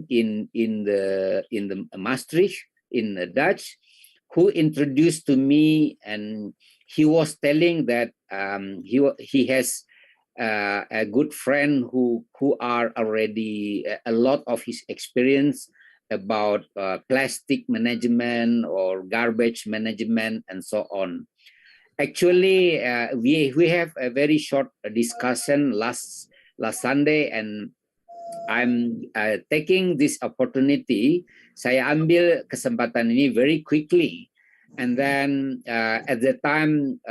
in the Maastricht in Dutch, who introduced to me, and he was telling that he has a good friend who are already a lot of his experience about plastic management or garbage management and so on. Actually, we have a very short discussion last Sunday, and I'm taking this opportunity. Saya ambil kesempatan ini very quickly, and then at the time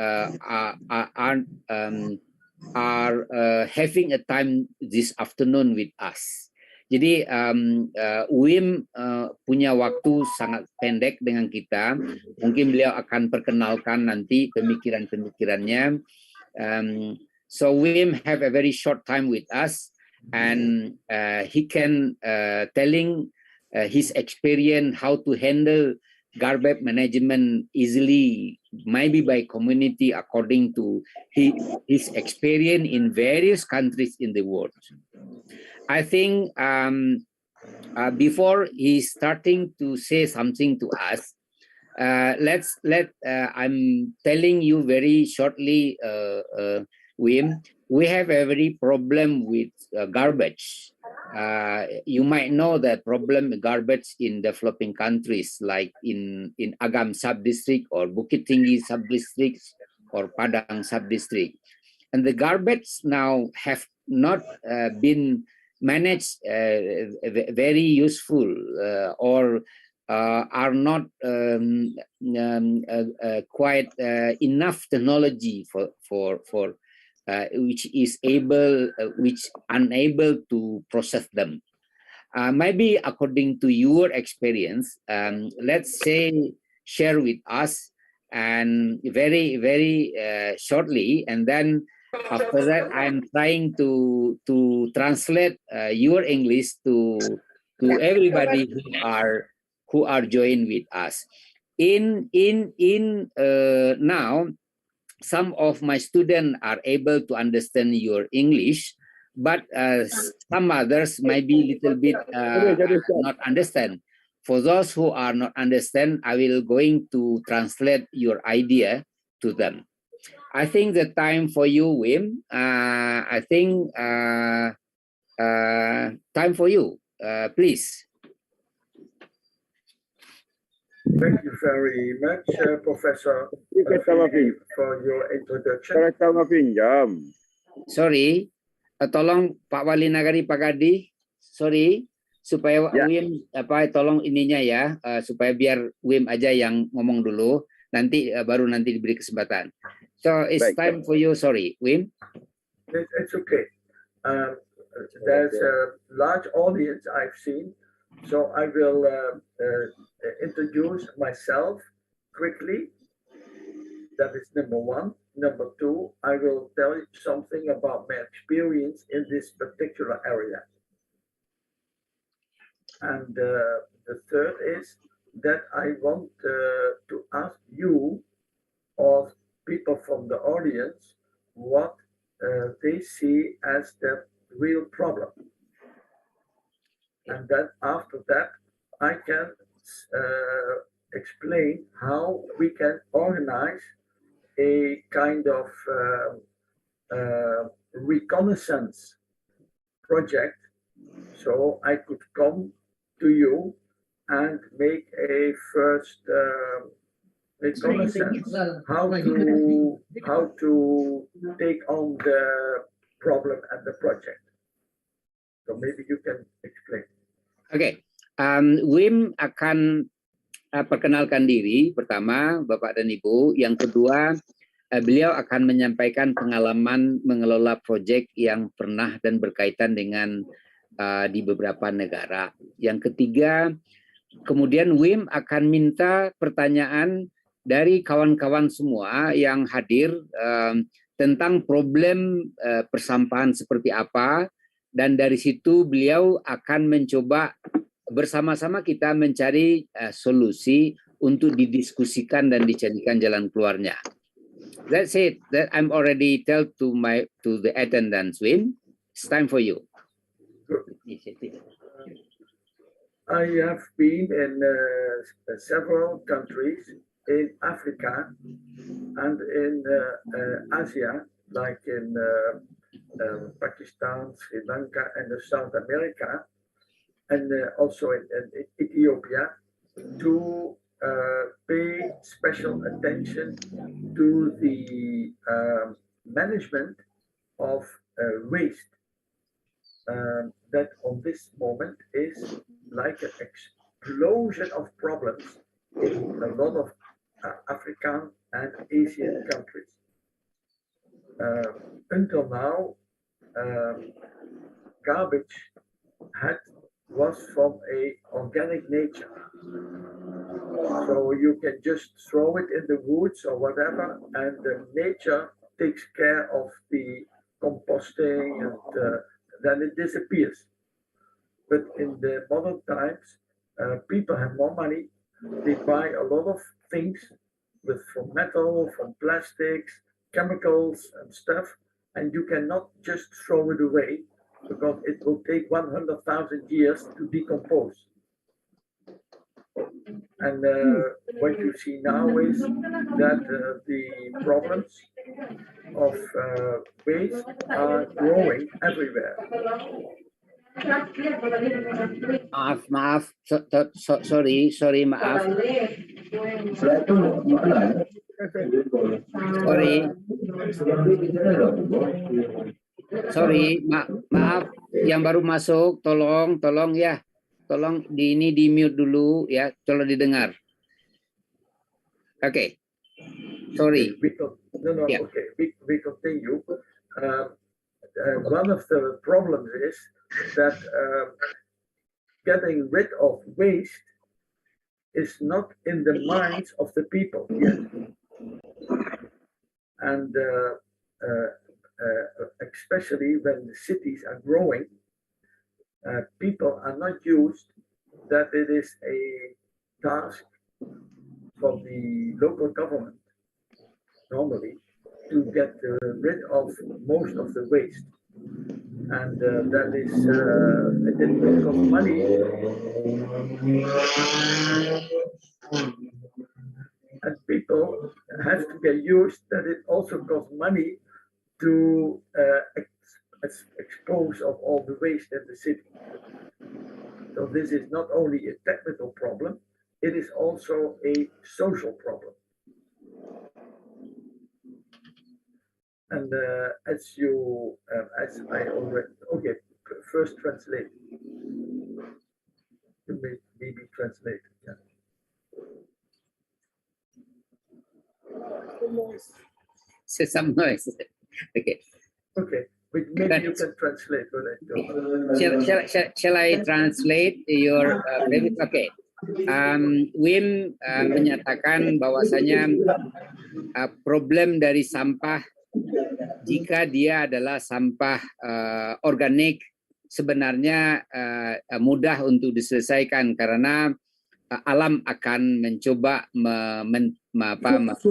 are having a time this afternoon with us. Jadi Wim punya waktu sangat pendek dengan kita. Mungkin beliau akan perkenalkan nanti pemikiran-pemikirannya. So Wim have a very short time with us, and he can telling his experience how to handle garbage management easily, maybe by community according to his experience in various countries in the world. I think before he's starting to say something to us, I'm telling you very shortly, Wim, we have a very problem with garbage. You might know that problem garbage in developing countries like in Agam sub-district or Bukit Tinggi sub-district or Padang sub-district. And the garbage now have not been managed very useful or are not quite enough technology for which unable to process them. Maybe according to your experience, let's say share with us and very shortly, and then after that I'm trying to translate your English to everybody who are joined with us. Now some of my students are able to understand your English, but some others might be a little bit not understand. For those who are not understand, I will going to translate your idea to them. I think the time for you, Wim. I think time for you, please. Thank you very much, Professor, for your introduction. Sorry, tolong Pak Wali Nagari Pak Gadi, sorry, supaya Wim tolong ininya ya, supaya biar Wim aja yang ngomong dulu, nanti baru nanti diberi kesempatan. So it's time for you. Sorry, Wim. It's okay. There's a large audience I've seen, so I will introduce myself quickly. That is number one. Number two, I will tell you something about my experience in this particular area. And the third is that I want to ask you or people from the audience what they see as the real problem. And then after that, I can explain how we can organize a kind of reconnaissance project, so I could come to you and make a first reconnaissance how to take on the problem and the project. So maybe you can explain. Okay, Wim akan perkenalkan diri pertama, Bapak dan Ibu. Yang kedua, beliau akan menyampaikan pengalaman mengelola proyek yang pernah dan berkaitan dengan di beberapa negara. Yang ketiga, kemudian Wim akan minta pertanyaan dari kawan-kawan semua yang hadir tentang problem persampahan seperti apa, dan dari situ beliau akan mencoba bersama-sama kita mencari solusi untuk didiskusikan dan dicarikan jalan keluarnya. That's it. That I'm already tell to the attendants, Wim. It's time for you. I have been in several countries in Africa and in Asia, like in Pakistan, Sri Lanka, and South America, and also in Ethiopia, to pay special attention to the management of waste. That on this moment is like an explosion of problems in a lot of African and Asian countries. Until now, garbage was from a organic nature. So you can just throw it in the woods or whatever, and the nature takes care of the composting, and then it disappears. But in the modern times, people have more money. They buy a lot of things from metal, from plastics, chemicals and stuff, and you cannot just throw it away because it will take 100,000 years to decompose. And what you see now is that the problems of waste are growing everywhere. Maaf, sorry, maaf. Sorry, maaf, yang baru masuk, tolong ya, tolong di mute dulu ya, tolong didengar. Oke, sorry. Yeah. Okay, we continue. One of the problems is that getting rid of waste is not in the minds of the people yet. And especially when the cities are growing, people are not used that it is a task for the local government normally to get rid of most of the waste. And that is it will cost money. And people have to get used that it also costs money to expose of all the waste in the city. So this is not only a technical problem, it is also a social problem. And as I already, okay, first translate. Maybe translate. Yeah. Say some noise. Okay. Okay, but maybe you can translate. Shall I translate your previous? Okay. Wim menyatakan bahwasanya problem dari sampah, jika dia adalah sampah organik, sebenarnya mudah untuk diselesaikan karena alam akan mencoba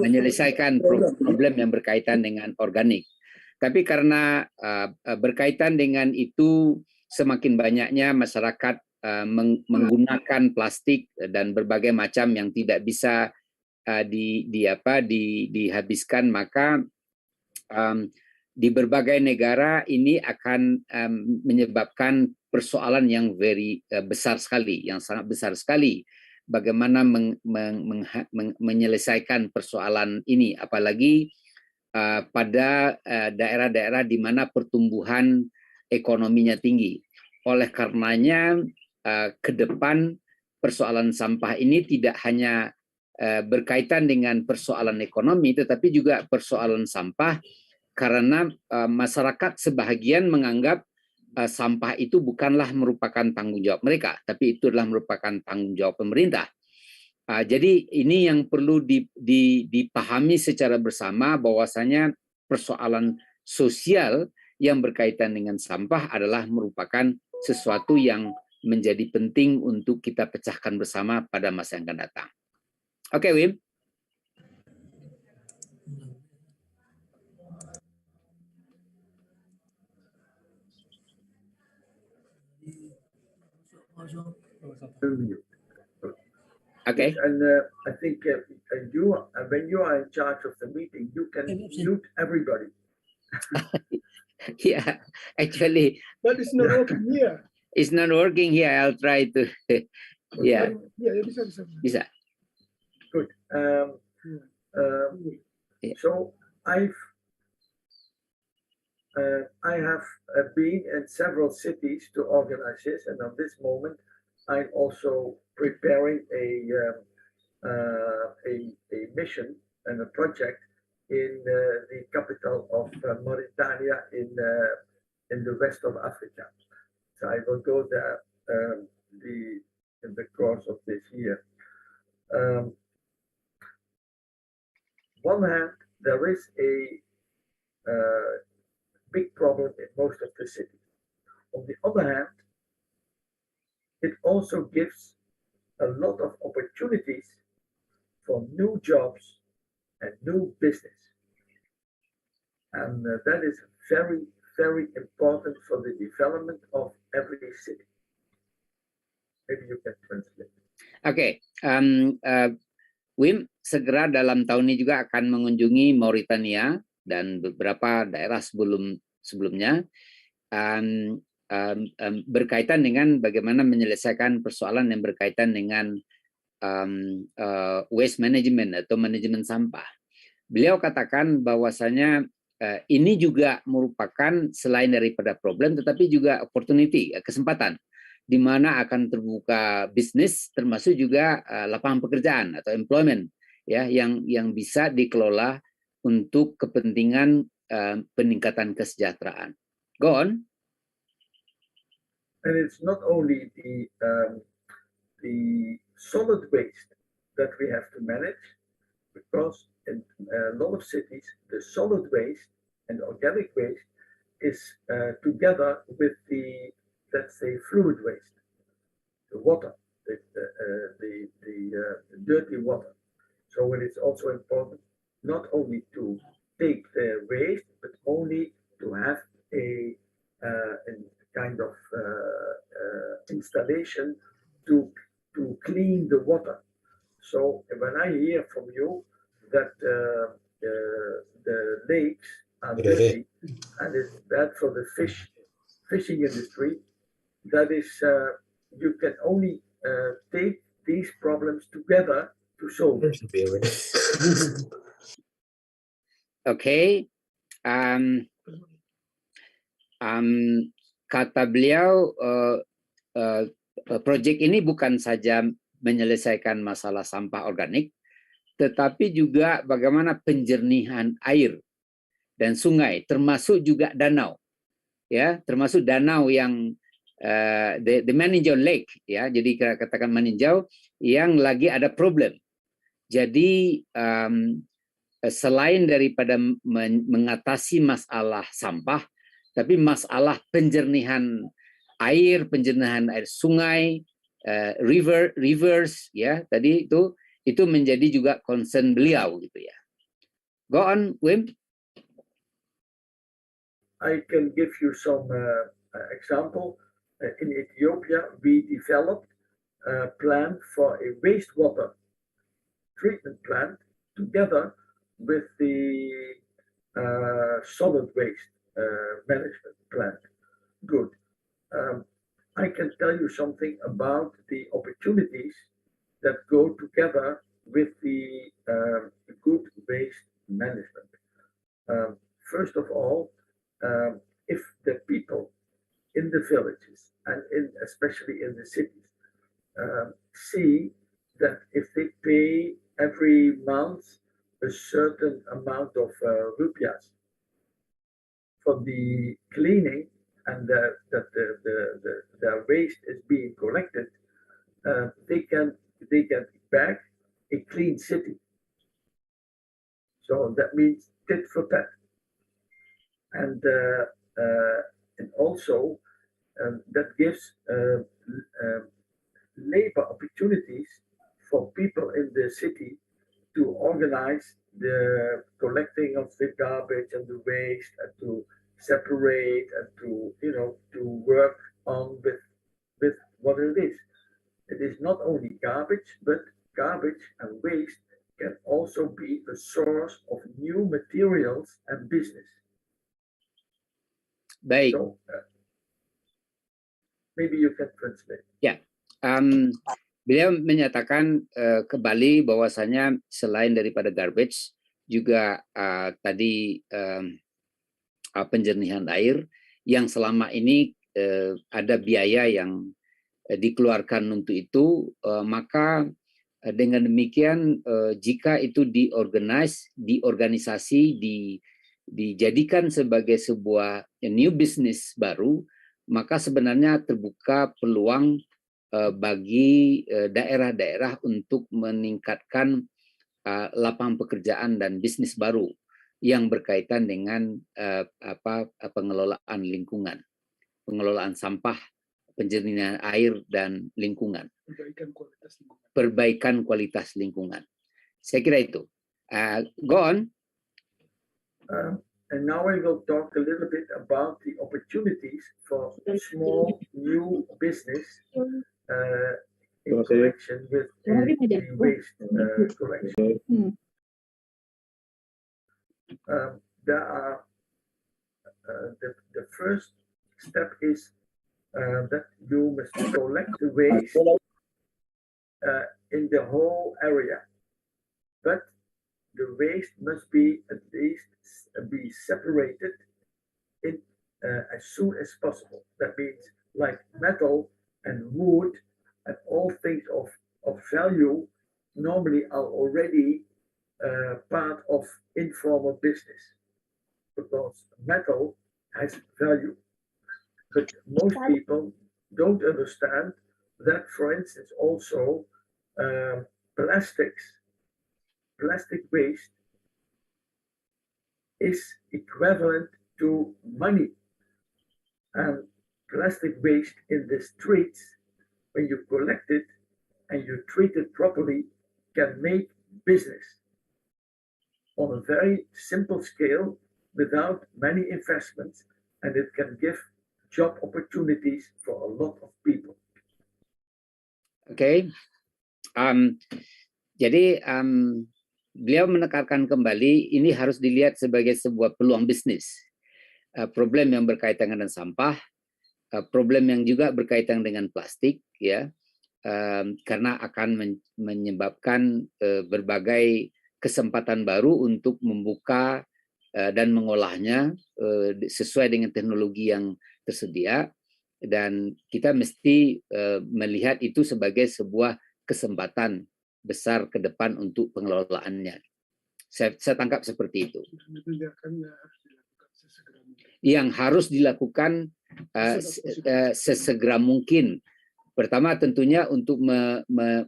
menyelesaikan problem yang berkaitan dengan organik. Tapi karena berkaitan dengan itu, semakin banyaknya masyarakat menggunakan plastik dan berbagai macam yang tidak bisa dihabiskan, maka di berbagai negara ini akan menyebabkan persoalan yang besar sekali, yang sangat besar sekali. Bagaimana menyelesaikan persoalan ini, apalagi pada daerah-daerah di mana pertumbuhan ekonominya tinggi. Oleh karenanya, ke depan persoalan sampah ini tidak hanya berkaitan dengan persoalan ekonomi, tetapi juga persoalan sampah, karena masyarakat sebahagian menganggap sampah itu bukanlah merupakan tanggung jawab mereka, tapi itu adalah merupakan tanggung jawab pemerintah. Jadi ini yang perlu dipahami secara bersama, bahwasanya persoalan sosial yang berkaitan dengan sampah adalah merupakan sesuatu yang menjadi penting untuk kita pecahkan bersama pada masa yang akan datang. Oke, Wim. Okay. And I think you, when you are in charge of the meeting, you can mute everybody. Yeah, actually, but it's not working here. It's not working here. I'll try to. Yeah. Yeah, Bisa. Good. Yeah. So I have been in several cities to organize this, and on this moment, I'm also preparing a mission and a project in the capital of Mauritania in the west of Africa. So I will go there in the course of this year. One hand, there is a big problem in most of the cities. On the other hand, it also gives a lot of opportunities for new jobs and new business. And that is very, very important for the development of every city. Maybe you can translate. Okay. Wim segera dalam tahun ini juga akan mengunjungi Mauritania dan beberapa daerah sebelumnya berkaitan dengan bagaimana menyelesaikan persoalan yang berkaitan dengan waste management atau manajemen sampah. Beliau katakan bahwasanya ini juga merupakan selain daripada problem, tetapi juga opportunity, kesempatan, di mana akan terbuka bisnis, termasuk juga lapangan pekerjaan atau employment, ya, yang bisa dikelola untuk kepentingan peningkatan kesejahteraan. Go on. And it's not only the solid waste that we have to manage, because in a lot of cities, the solid waste and organic waste is together with the, let's say, fluid waste, the water, the dirty water. So it is also important not only to take the waste, but only to have a kind of installation to clean the water. So when I hear from you that the lakes are dirty and it's bad for the fishing industry, that is you can only take these problems together to solve it. Okay. Kata beliau, proyek ini bukan saja menyelesaikan masalah sampah organik, tetapi juga bagaimana penjernihan air dan sungai, termasuk juga danau, ya, termasuk danau yang the meninjau lake, ya, jadi katakan meninjau yang lagi ada problem. Jadi selain daripada mengatasi masalah sampah, tapi masalah penjernihan air sungai, rivers, ya, tadi itu menjadi juga concern beliau, gitu ya. Go on, Wim. I can give you some example. In Ethiopia, we developed a plan for a wastewater treatment plant together with the solid waste management plant. Good. I can tell you something about the opportunities that go together with the good waste management. First of all, if the people in the villages and especially in the cities see that if they pay every month a certain amount of rupiahs for the cleaning and that the waste is being collected, they get back a clean city. So that means tit for tat, and also that gives labor opportunities for people in the city to organize the collecting of the garbage and the waste, and to separate, and to to work on with what it is. It is not only garbage, but garbage and waste can also be a source of new materials and business. Baik. So, maybe you can translate. Ya, beliau menyatakan kembali bahwasanya selain daripada garbage juga tadi penjernihan air yang selama ini ada biaya yang dikeluarkan untuk itu, maka dengan demikian jika itu diorganisasi, dijadikan sebagai sebuah new business baru, maka sebenarnya terbuka peluang bagi daerah-daerah untuk meningkatkan lapangan pekerjaan dan bisnis baru yang berkaitan dengan pengelolaan lingkungan, pengelolaan sampah, penjernihan air dan lingkungan, perbaikan kualitas lingkungan. Saya kira itu. Go on. And now I will talk a little bit about the opportunities for small new business in connection with the waste collection. There are the first step is that you must collect the waste in the whole area, but the waste must be at least be separated in as soon as possible. That means like metal and wood and all things of value normally are already part of informal business, because metal has value. But most people don't understand that, for instance, also plastic waste is equivalent to money. And plastic waste in the streets, when you collect it and you treat it properly, can make business on a very simple scale without many investments, and it can give job opportunities for a lot of people. Oke. Jadi beliau menekankan kembali ini harus dilihat sebagai sebuah peluang bisnis. Problem yang berkaitan dengan sampah, problem yang juga berkaitan dengan plastik, ya, karena akan menyebabkan berbagai kesempatan baru untuk membuka dan mengolahnya sesuai dengan teknologi yang tersedia, dan kita mesti melihat itu sebagai sebuah kesempatan besar ke depan untuk pengelolaannya. Saya tangkap seperti itu. Yang harus dilakukan sesegera mungkin. Pertama tentunya untuk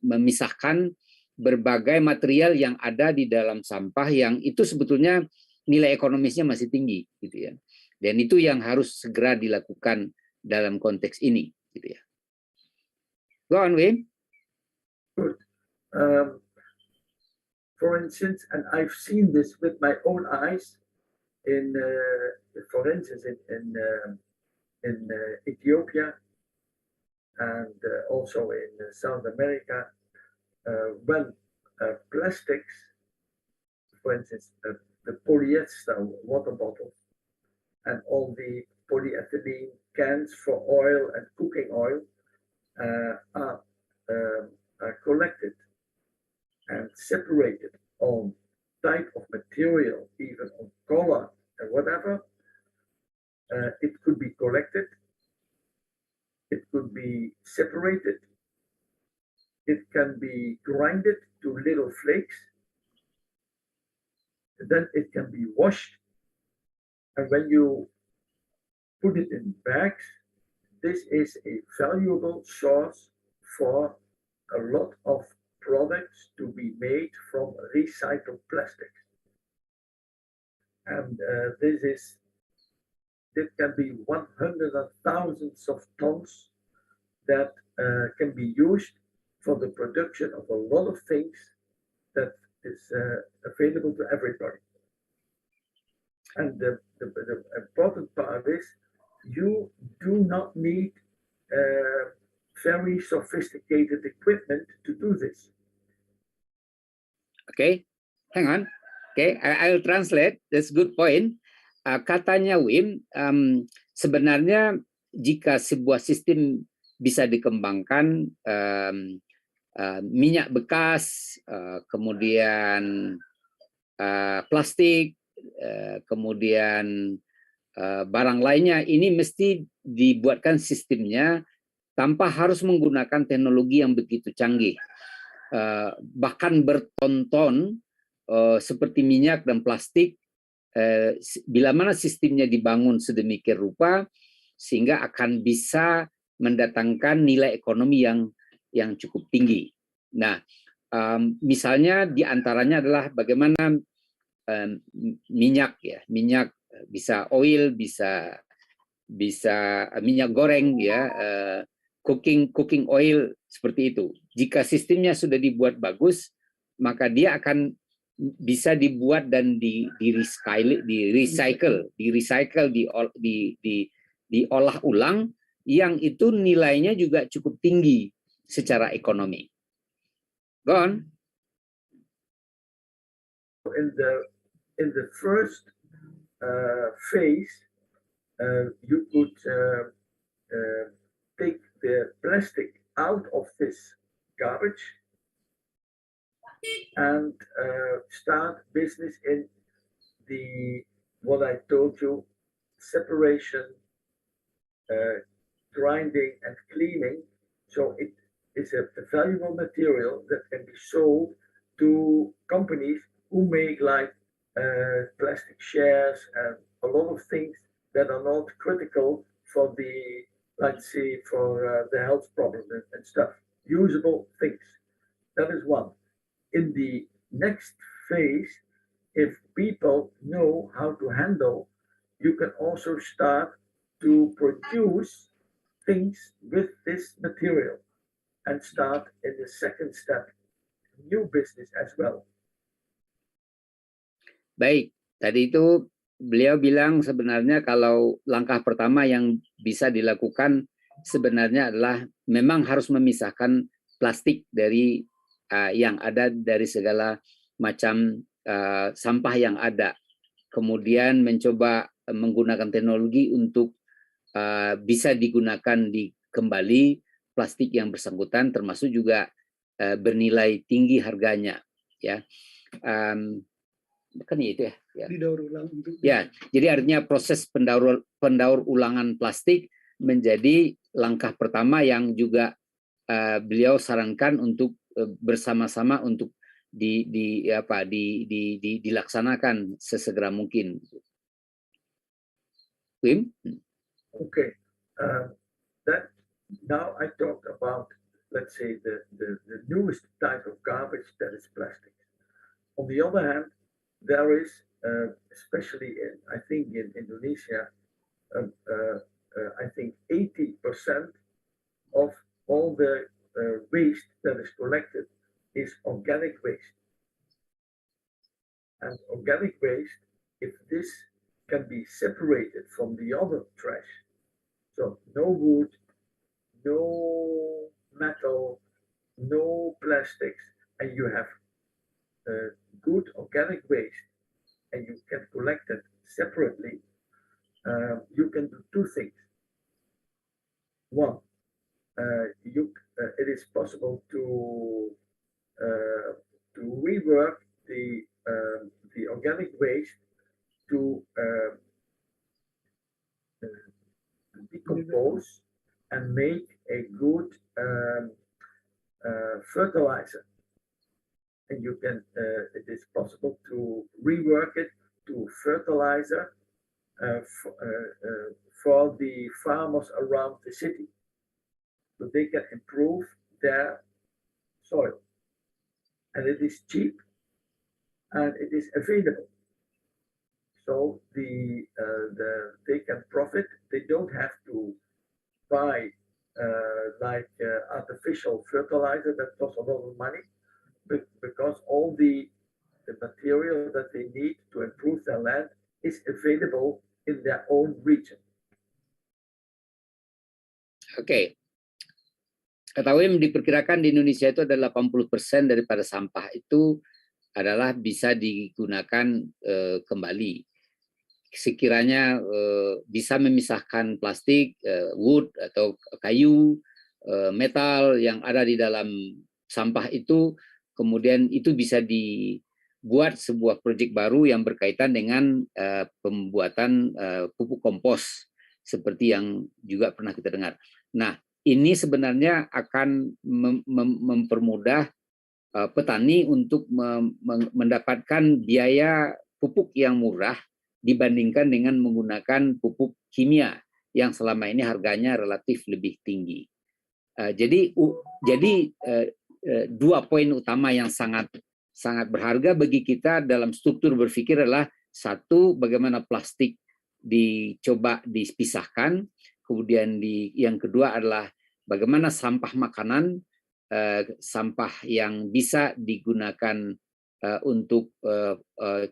memisahkan berbagai material yang ada di dalam sampah yang itu sebetulnya nilai ekonomisnya masih tinggi, gitu ya. Dan itu yang harus segera dilakukan dalam konteks ini, gitu ya. Go on, Wim. Good. For instance, and I've seen this with my own eyes in, for instance, in Ethiopia and also in South America, when plastics, for instance, the polyester water bottles and all the polyethylene cans for oil and cooking oil are collected and separated on type of material, even on color and whatever. It could be collected, it could be separated, it can be grinded to little flakes, and then it can be washed. And when you put it in bags. This is a valuable source for a lot of products to be made from recycled plastic. And this can be 100 and thousands of tons that can be used for the production of a lot of things that is available to everybody. And the important part is you do not need very sophisticated equipment to do this. Okay, hang on. Okay, I'll translate. That's good point. Katanya Wim, sebenarnya jika sebuah sistem bisa dikembangkan, minyak bekas, kemudian plastik, kemudian barang lainnya, ini mesti dibuatkan sistemnya tanpa harus menggunakan teknologi yang begitu canggih. Bahkan bertonton seperti minyak dan plastik, bila mana sistemnya dibangun sedemikian rupa sehingga akan bisa mendatangkan nilai ekonomi yang cukup tinggi. Nah, misalnya diantaranya adalah bagaimana minyak, ya, minyak bisa oil, bisa minyak goreng, ya, cooking oil, seperti itu. Jika sistemnya sudah dibuat bagus, maka dia akan bisa dibuat dan diolah ulang, yang itu nilainya juga cukup tinggi secara ekonomi. Go on. In the first phase, you could take the plastic out of this garbage and start business in what I told you, separation, grinding and cleaning. So it is a valuable material that can be sold to companies who make like plastic shares and a lot of things that are not critical for the, let's say, for the health problem and stuff. Usable things. That is one. In the next phase, if people know how to handle, you can also start to produce things with this material and start in the second step, new business as well. Baik, tadi itu beliau bilang sebenarnya kalau langkah pertama yang bisa dilakukan sebenarnya adalah memang harus memisahkan plastik dari yang ada dari segala macam sampah yang ada. Kemudian mencoba menggunakan teknologi untuk bisa digunakan kembali plastik yang bersangkutan, termasuk juga bernilai tinggi harganya, ya. Kan itu ya. Didaur ulang untuk. Ya, jadi artinya proses pendaur ulangan plastik menjadi langkah pertama yang juga beliau sarankan untuk bersama-sama untuk dilaksanakan sesegera mungkin. Wim? Okay, that now I talked about, let's say, the newest type of garbage, that is plastic. On the other hand, there is, especially I think in Indonesia, I think 80% of all the waste that is collected is organic waste. And organic waste, if this can be separated from the other trash, so no wood, no metal, no plastics, and you have good organic waste, and you can collect it separately, you can do two things. One, it is possible to rework the organic waste to decompose and make a good fertilizer. And you can, it is possible to rework it to fertilizer for the farmers around the city, so they can improve their soil. And it is cheap and it is available. So they can profit. They don't have to buy artificial fertilizer that costs a lot of money, because all the material that they need to improve their land is available in their own region. Oke. Kata Wim, diperkirakan di Indonesia itu adalah 80% daripada sampah itu adalah bisa digunakan kembali. Sekiranya bisa memisahkan plastik, wood atau kayu, metal yang ada di dalam sampah itu, kemudian itu bisa dibuat sebuah proyek baru yang berkaitan dengan pembuatan pupuk kompos seperti yang juga pernah kita dengar. Nah, ini sebenarnya akan mempermudah petani untuk mendapatkan biaya pupuk yang murah dibandingkan dengan menggunakan pupuk kimia yang selama ini harganya relatif lebih tinggi. Jadi dua poin utama yang sangat berharga bagi kita dalam struktur berpikir adalah, satu, bagaimana plastik dicoba dipisahkan, kemudian yang kedua adalah bagaimana sampah makanan, sampah yang bisa digunakan untuk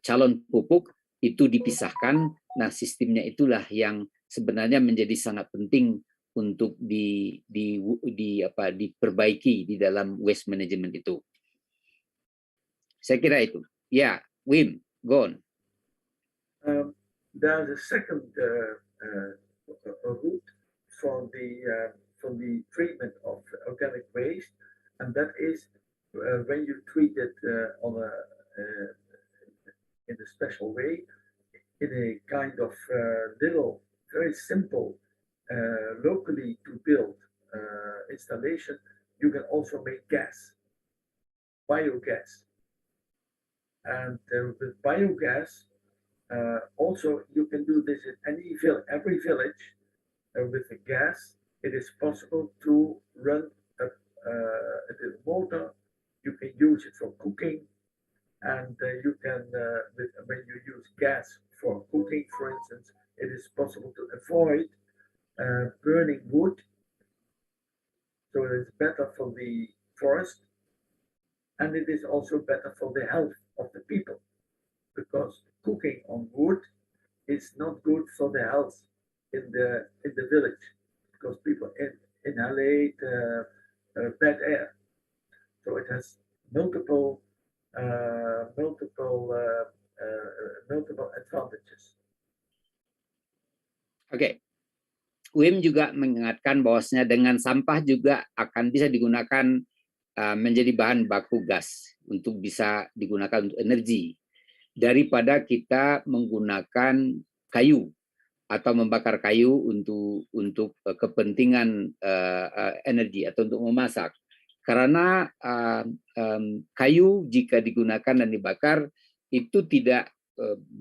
calon pupuk itu dipisahkan. Nah, sistemnya itulah yang sebenarnya menjadi sangat penting untuk diperbaiki di dalam waste management itu. Saya kira itu. Ya, Wim, go on. There's a second route for the treatment of organic waste, and that is when you treat it in a special way, in a kind of little, very simple, locally to build installation. You can also make gas, biogas, and with biogas. Also, you can do this in every village with the gas. It is possible to run a motor. You can use it for cooking, and you can, when you use gas for cooking, for instance, it is possible to avoid burning wood. So it is better for the forest, and it is also better for the health of the people, because cooking on wood is not good for the health in the village, because people inhalate bad air. So it has multiple advantages. Oke. Wim juga mengingatkan bahwasanya dengan sampah juga akan bisa digunakan menjadi bahan baku gas untuk bisa digunakan untuk energi, daripada kita menggunakan kayu atau membakar kayu untuk kepentingan energi atau untuk memasak. Karena kayu jika digunakan dan dibakar itu tidak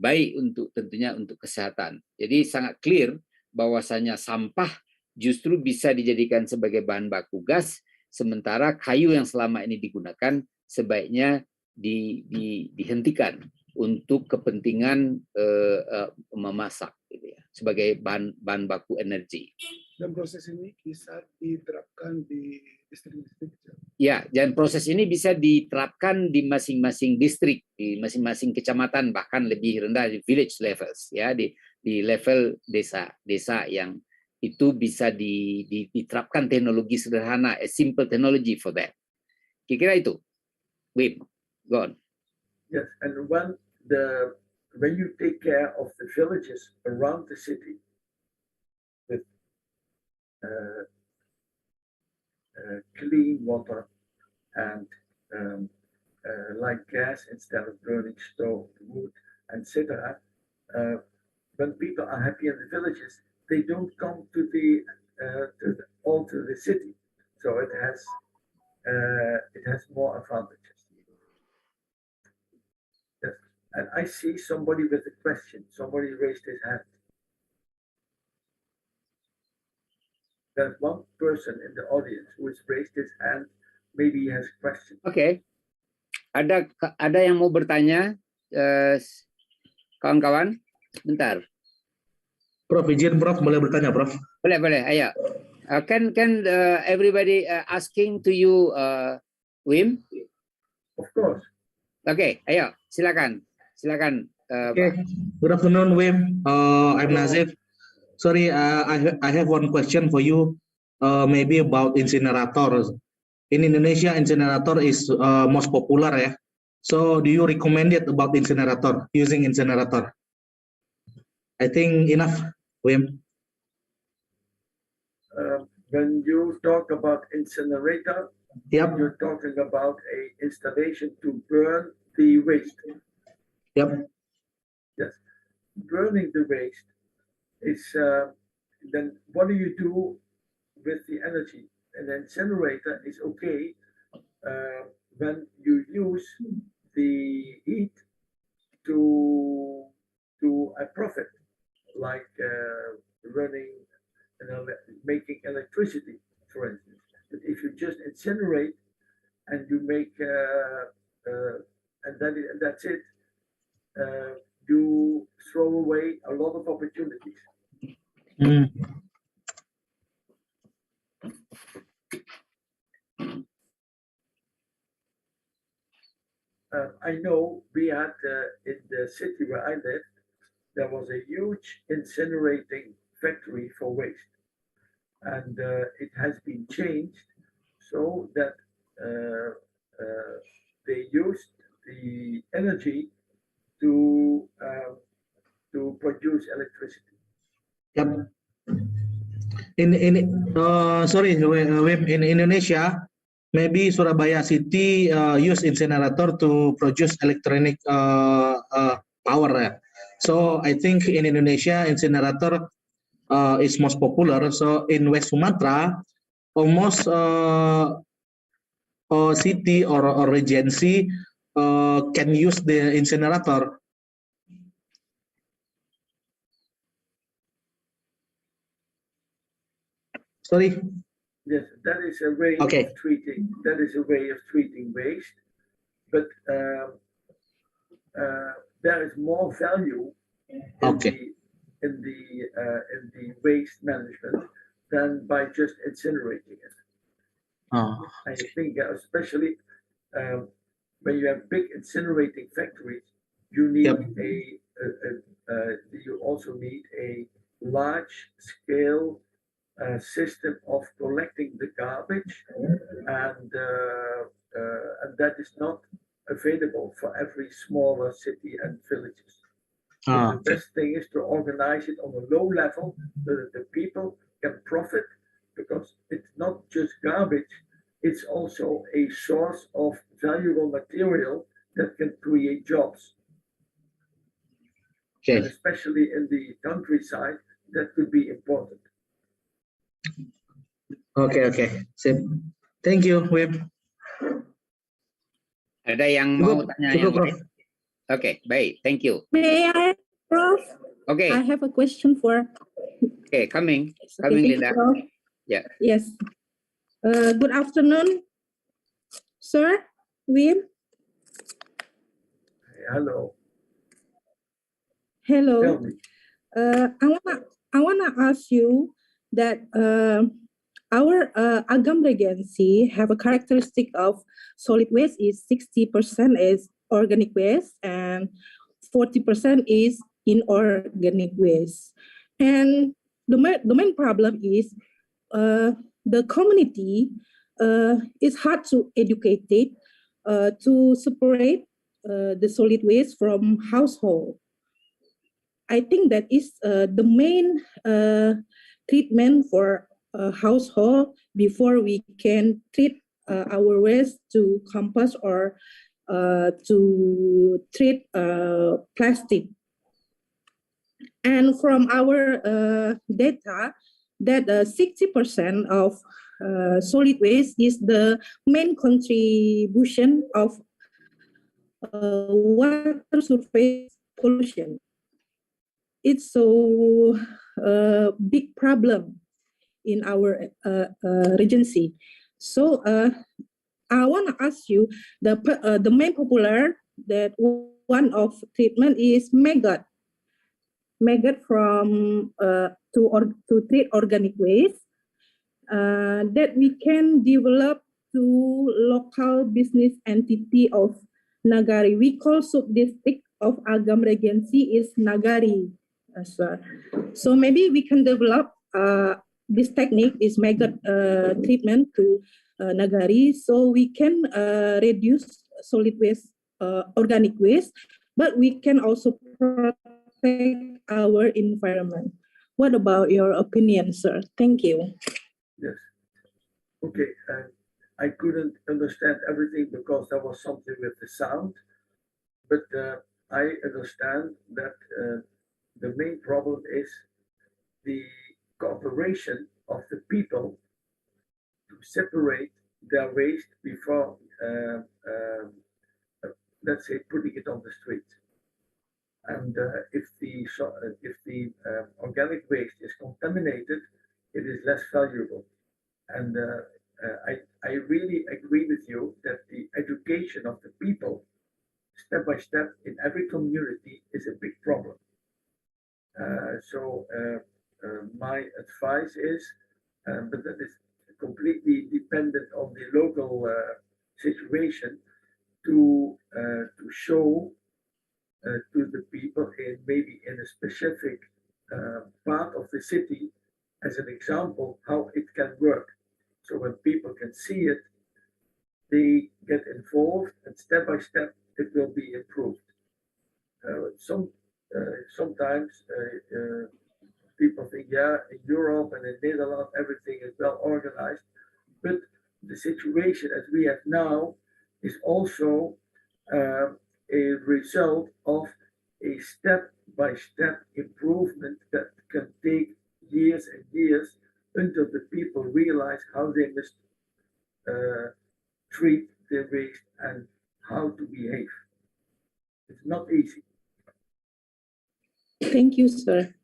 baik tentunya untuk kesehatan. Jadi sangat clear bahwasanya sampah justru bisa dijadikan sebagai bahan baku gas, sementara kayu yang selama ini digunakan sebaiknya dihentikan untuk kepentingan memasak, gitu ya, sebagai bahan baku energi. Dan proses ini bisa diterapkan di distrik-distrik. Ya, dan proses ini bisa diterapkan di masing-masing distrik, di masing-masing kecamatan, bahkan lebih rendah di village levels, ya, di level desa yang itu bisa diterapkan teknologi sederhana, a simple technology for that. Kira-kira itu, Wim, go on. Yes, and when you take care of the villages around the city with clean water and like gas instead of burning stove, wood, etc. When people are happy in the villages, they don't come to the city, so it has more advantages. Yes. And I see somebody with a question. Somebody raised his hand. there's one person in the audience who has raised his hand. Maybe he has a question. Oke. Ada yang mau bertanya, kawan-kawan? Bentar. Prof, izin Prof, boleh bertanya Prof? Boleh, ayo. Can everybody asking to you, Wim? Of course. Oke, ayo, silakan. Okay. Good afternoon, Wim. I'm Nazif. Sorry, I have one question for you. Maybe about incinerators. In Indonesia, incinerator is most popular, ya. So, do you recommend it about incinerator, using incinerator? I think enough, Wim. When you talk about incinerator, Yep. you're talking about a installation to burn the waste. Yep. Yes, burning the waste is then what do you do with the energy? An incinerator is okay when you use the heat to a profit, like running, making electricity, for instance. But if you just incinerate and you make and that's it, you throw away a lot of opportunities. Hmm. I know we had in the city where I lived, there was a huge incinerating factory for waste, and it has been changed so that they used the energy to produce electricity. Yep. Sorry, Wim, in Indonesia, maybe Surabaya City use incinerator to produce electronic power. So I think in Indonesia, incinerator is most popular. So in West Sumatra, almost city or regency can use the incinerator. Sorry. Yes, that is a way Okay. of treating. That is a way of treating waste, but there is more value Okay. in the waste management than by just incinerating it. Oh. I think especially when you have big incinerating factories, you need Yep. you also need a large scale system of collecting the garbage, and that is not available for every smaller city and villages. So the Okay. best thing is to organize it on a low level so that the people can profit, because it's not just garbage, it's also a source of valuable material that can create jobs. Okay. And especially in the countryside, that could be important. Okay. Sip. Thank you, Wim. Ada yang mau tanya yang Prof. lain? Oke, baik. Thank you. May I, Prof? Oke, I have a question for. coming, Thank you, Linda. Prof. Yeah. Yes. Good afternoon, sir, Wim. Hello. Hello. Tell me. I wanna ask you that our Agam Regency have a characteristic of solid waste is 60% is organic waste and 40% is inorganic waste. And the main problem is the community is hard to educate it to separate the solid waste from household. I think that is the main treatment for household before we can treat our waste to compost or to treat plastic. And from our data, that 60% of solid waste is the main contribution of water surface pollution. It's so big problem in our regency. So I want to ask you, the main popular that one of treatment is maggot from to treat organic waste that we can develop to local business entity of Nagari. We call sub-district of Agam Regency is Nagari as well. So maybe we can develop this technique, this maggot treatment to Nagari, so we can reduce solid waste, organic waste, but we can also protect our environment. What about your opinion, sir? Thank you. Yes. Okay. I couldn't understand everything because there was something with the sound, but I understand that the main problem is the cooperation of the people to separate their waste before, let's say, putting it on the street. And if the organic waste is contaminated, it is less valuable. And I really agree with you that the education of the people, step by step, in every community is a big problem. So my advice is, but that is completely dependent on the local situation, to show to the people in maybe in a specific part of the city as an example how it can work. So when people can see it, they get involved, and step by step it will be improved. Sometimes people think, yeah, in Europe and in Netherlands everything is well organized, but the situation as we have now is also a result of a step-by-step improvement that can take years and years until the people realize how they must treat their waste and how to behave. It's not easy. Thank you, sir.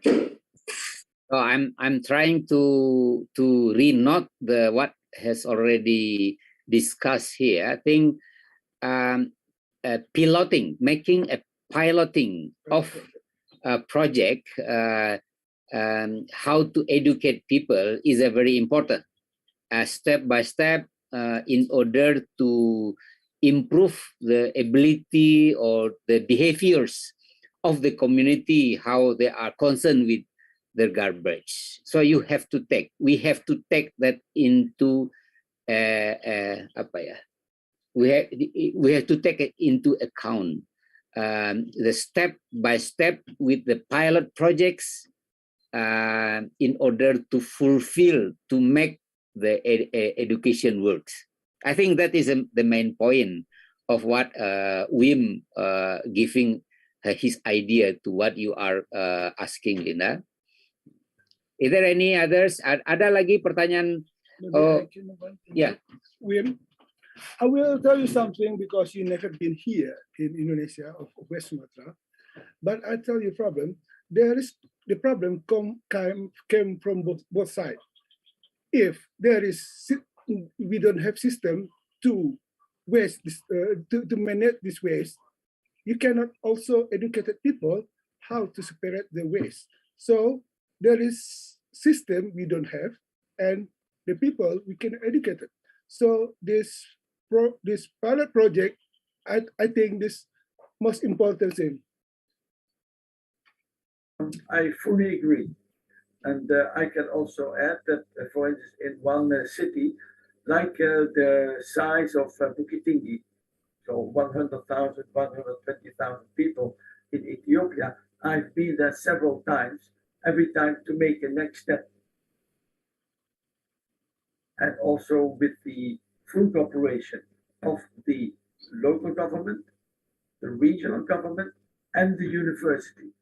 So I'm trying to re-note what has already discussed here. I think making a piloting of a project, how to educate people is a very important, step by step, in order to improve the ability or the behaviors of the community, how they are concerned with their garbage. So we have to take that into we have to take it into account, the step by step with the pilot projects, in order to make the education works. I think that is the main point of what Wim giving his idea to what you are asking, Linda. Is there any others? Ada lagi pertanyaan? Yeah. Wim, I will tell you something because you never been here in Indonesia of West Sumatra. But I tell you problem. The problem came from both sides. If we don't have system to waste this, to manage this waste, you cannot also educate people how to separate the waste. So there is system we don't have, and the people we can educate it. So this pilot project, I think this most important thing. I fully agree. And I can also add that, for instance, in one city, like the size of Bukit Tinggi, so 100,000, 120,000 people in Ethiopia, I've been there several times, every time to make a next step. And also with the full cooperation of the local government, the regional government, and the university.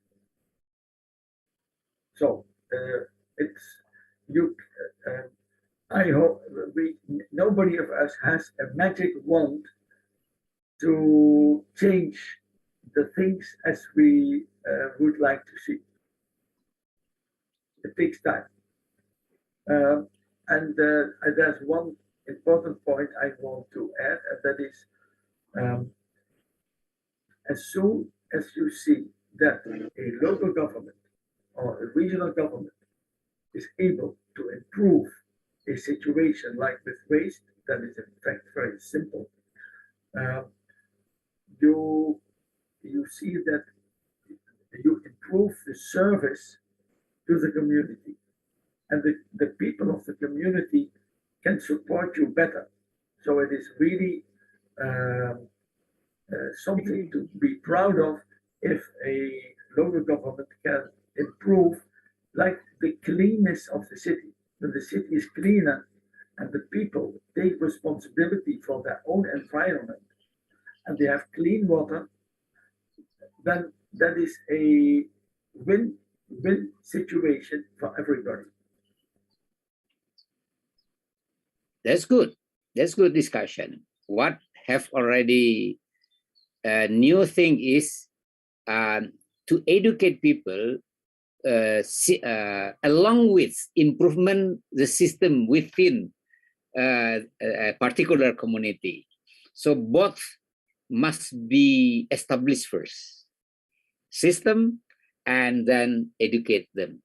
So I hope nobody of us has a magic wand to change the things as we would like to see. It takes time. And there's one important point I want to add, and that is as soon as you see that a local government or a regional government is able to improve a situation like with waste, that is in fact very simple. You see that you improve the service to the community, and the people of the community can support you better. So it is really something to be proud of if a local government can improve, like the cleanness of the city. When the city is cleaner and the people take responsibility for their own environment and they have clean water, then that is a win-win situation for everybody. That's good. That's good discussion. What have already new thing is to educate people along with improvement the system within a particular community. So both must be established first, system, and then educate them.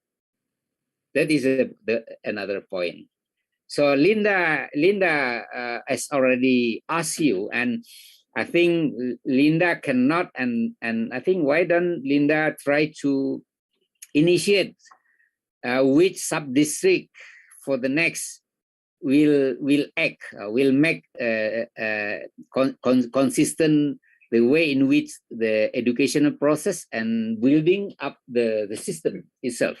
That is another point. So Linda has already asked you, and I think Linda cannot, and I think why don't Linda try to initiate which sub-district for the next will act, will make consistent the way in which the educational process and building up the system itself.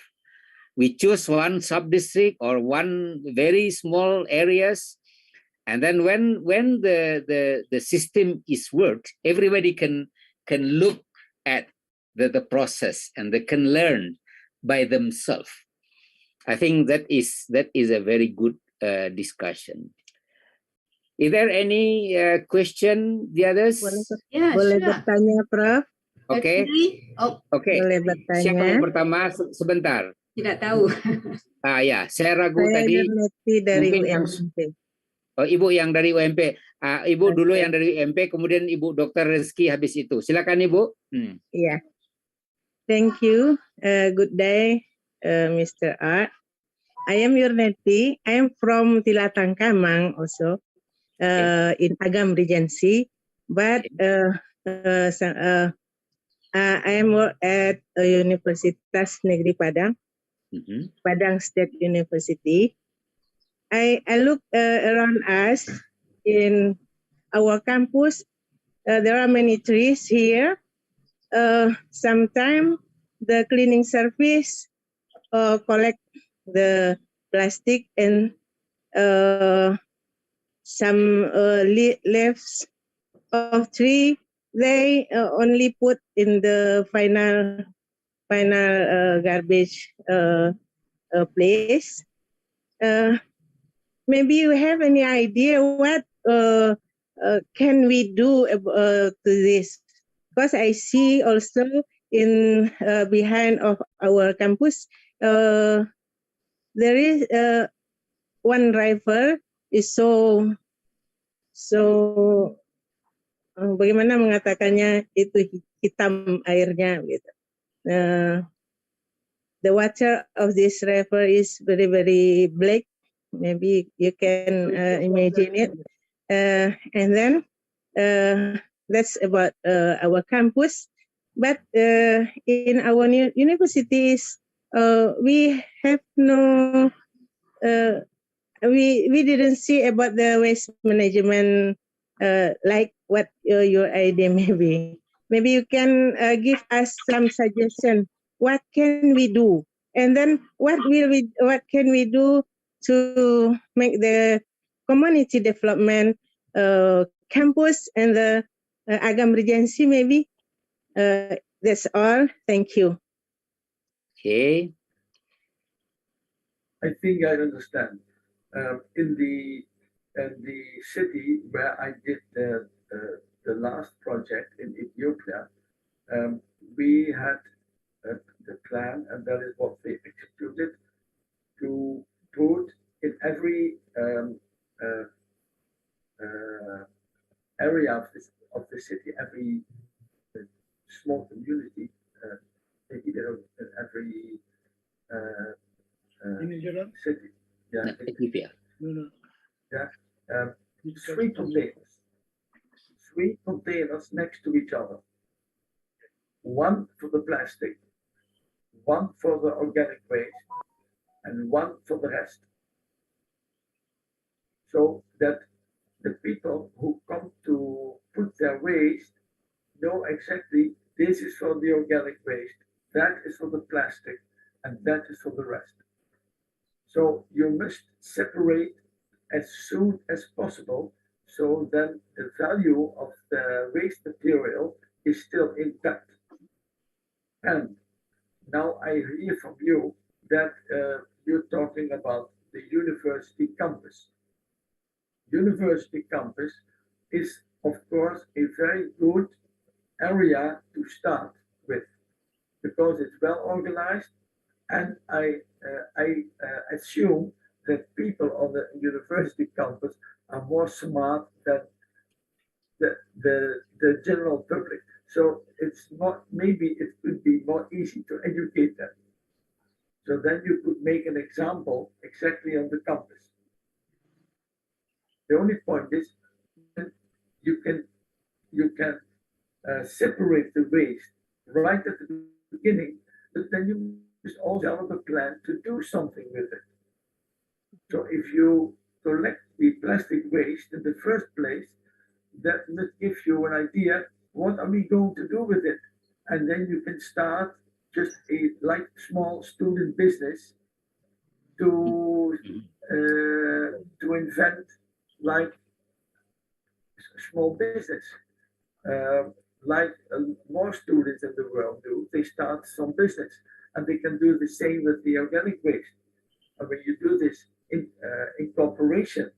We choose one sub-district or one very small areas, and then when the system is worked, everybody can look at the process and they can learn by themselves. I think that is a very good discussion. Is there any question, the others? Ya, Boleh sure. bertanya, Prof? Oke. Oh, Oke. Boleh Siapa bertanya? yang pertama? Sebentar. tidak tahu. Ya, saya ragu Saya tadi. Neti dari mungkin yang UMP. Oh, Ibu yang dari UMP. Ibu dulu Oke. yang dari UMP, kemudian Ibu Dr. Rizky habis itu. Silakan Ibu. Yeah. Thank you. Good day, Mr. Art. I am your Neti. I am from Tilatang Kamang also, in Agam Regency, but I am at Universitas Negeri Padang, Padang State University. I look around us in our campus. There are many trees here. Sometimes the cleaning service collect the plastic and some leaves of tree. They only put in the final garbage place. Maybe you have any idea what can we do to this? Because I see also in behind of our campus there is one river is so bagaimana mengatakannya, itu hitam airnya gitu. The water of this river is very, very black. Maybe you can imagine it. And then that's about our campus. But in our universities, we have no, we didn't see about the waste management like what your idea may be. Maybe you can give us some suggestion. What can we do? And then what can we do to make the community development campus and the Agam Regency maybe? That's all. Thank you. Okay. I think I understand. In the city where I did the last project in Ethiopia, we had the plan, and that is what they executed, to put in every area of the city, every small community, maybe in every city. Yeah. Yeah. 3 containers. 3 containers next to each other. 1 for the plastic, 1 for the organic waste, and 1 for the rest. So that the people who come to put their waste know exactly this is for the organic waste, that is for the plastic, and that is for the rest. So you must separate as soon as possible, so then the value of the waste material is still intact. And now I hear from you that you're talking about the university campus. University campus is, of course, a very good area to start with because it's well organized, and I assume that people on the university campus are more smart than the general public. So it's not, maybe it could be more easy to educate them. So then you could make an example exactly on the campus. The only point is you can separate the waste right at the beginning, but then you must also develop a plan to do something with it. So if you collect the plastic waste in the first place, that must give you an idea, what are we going to do with it? And then you can start just a small student business to invent like small business. More students in the world do, they start some business, and they can do the same with the organic waste. And when you do this in cooperation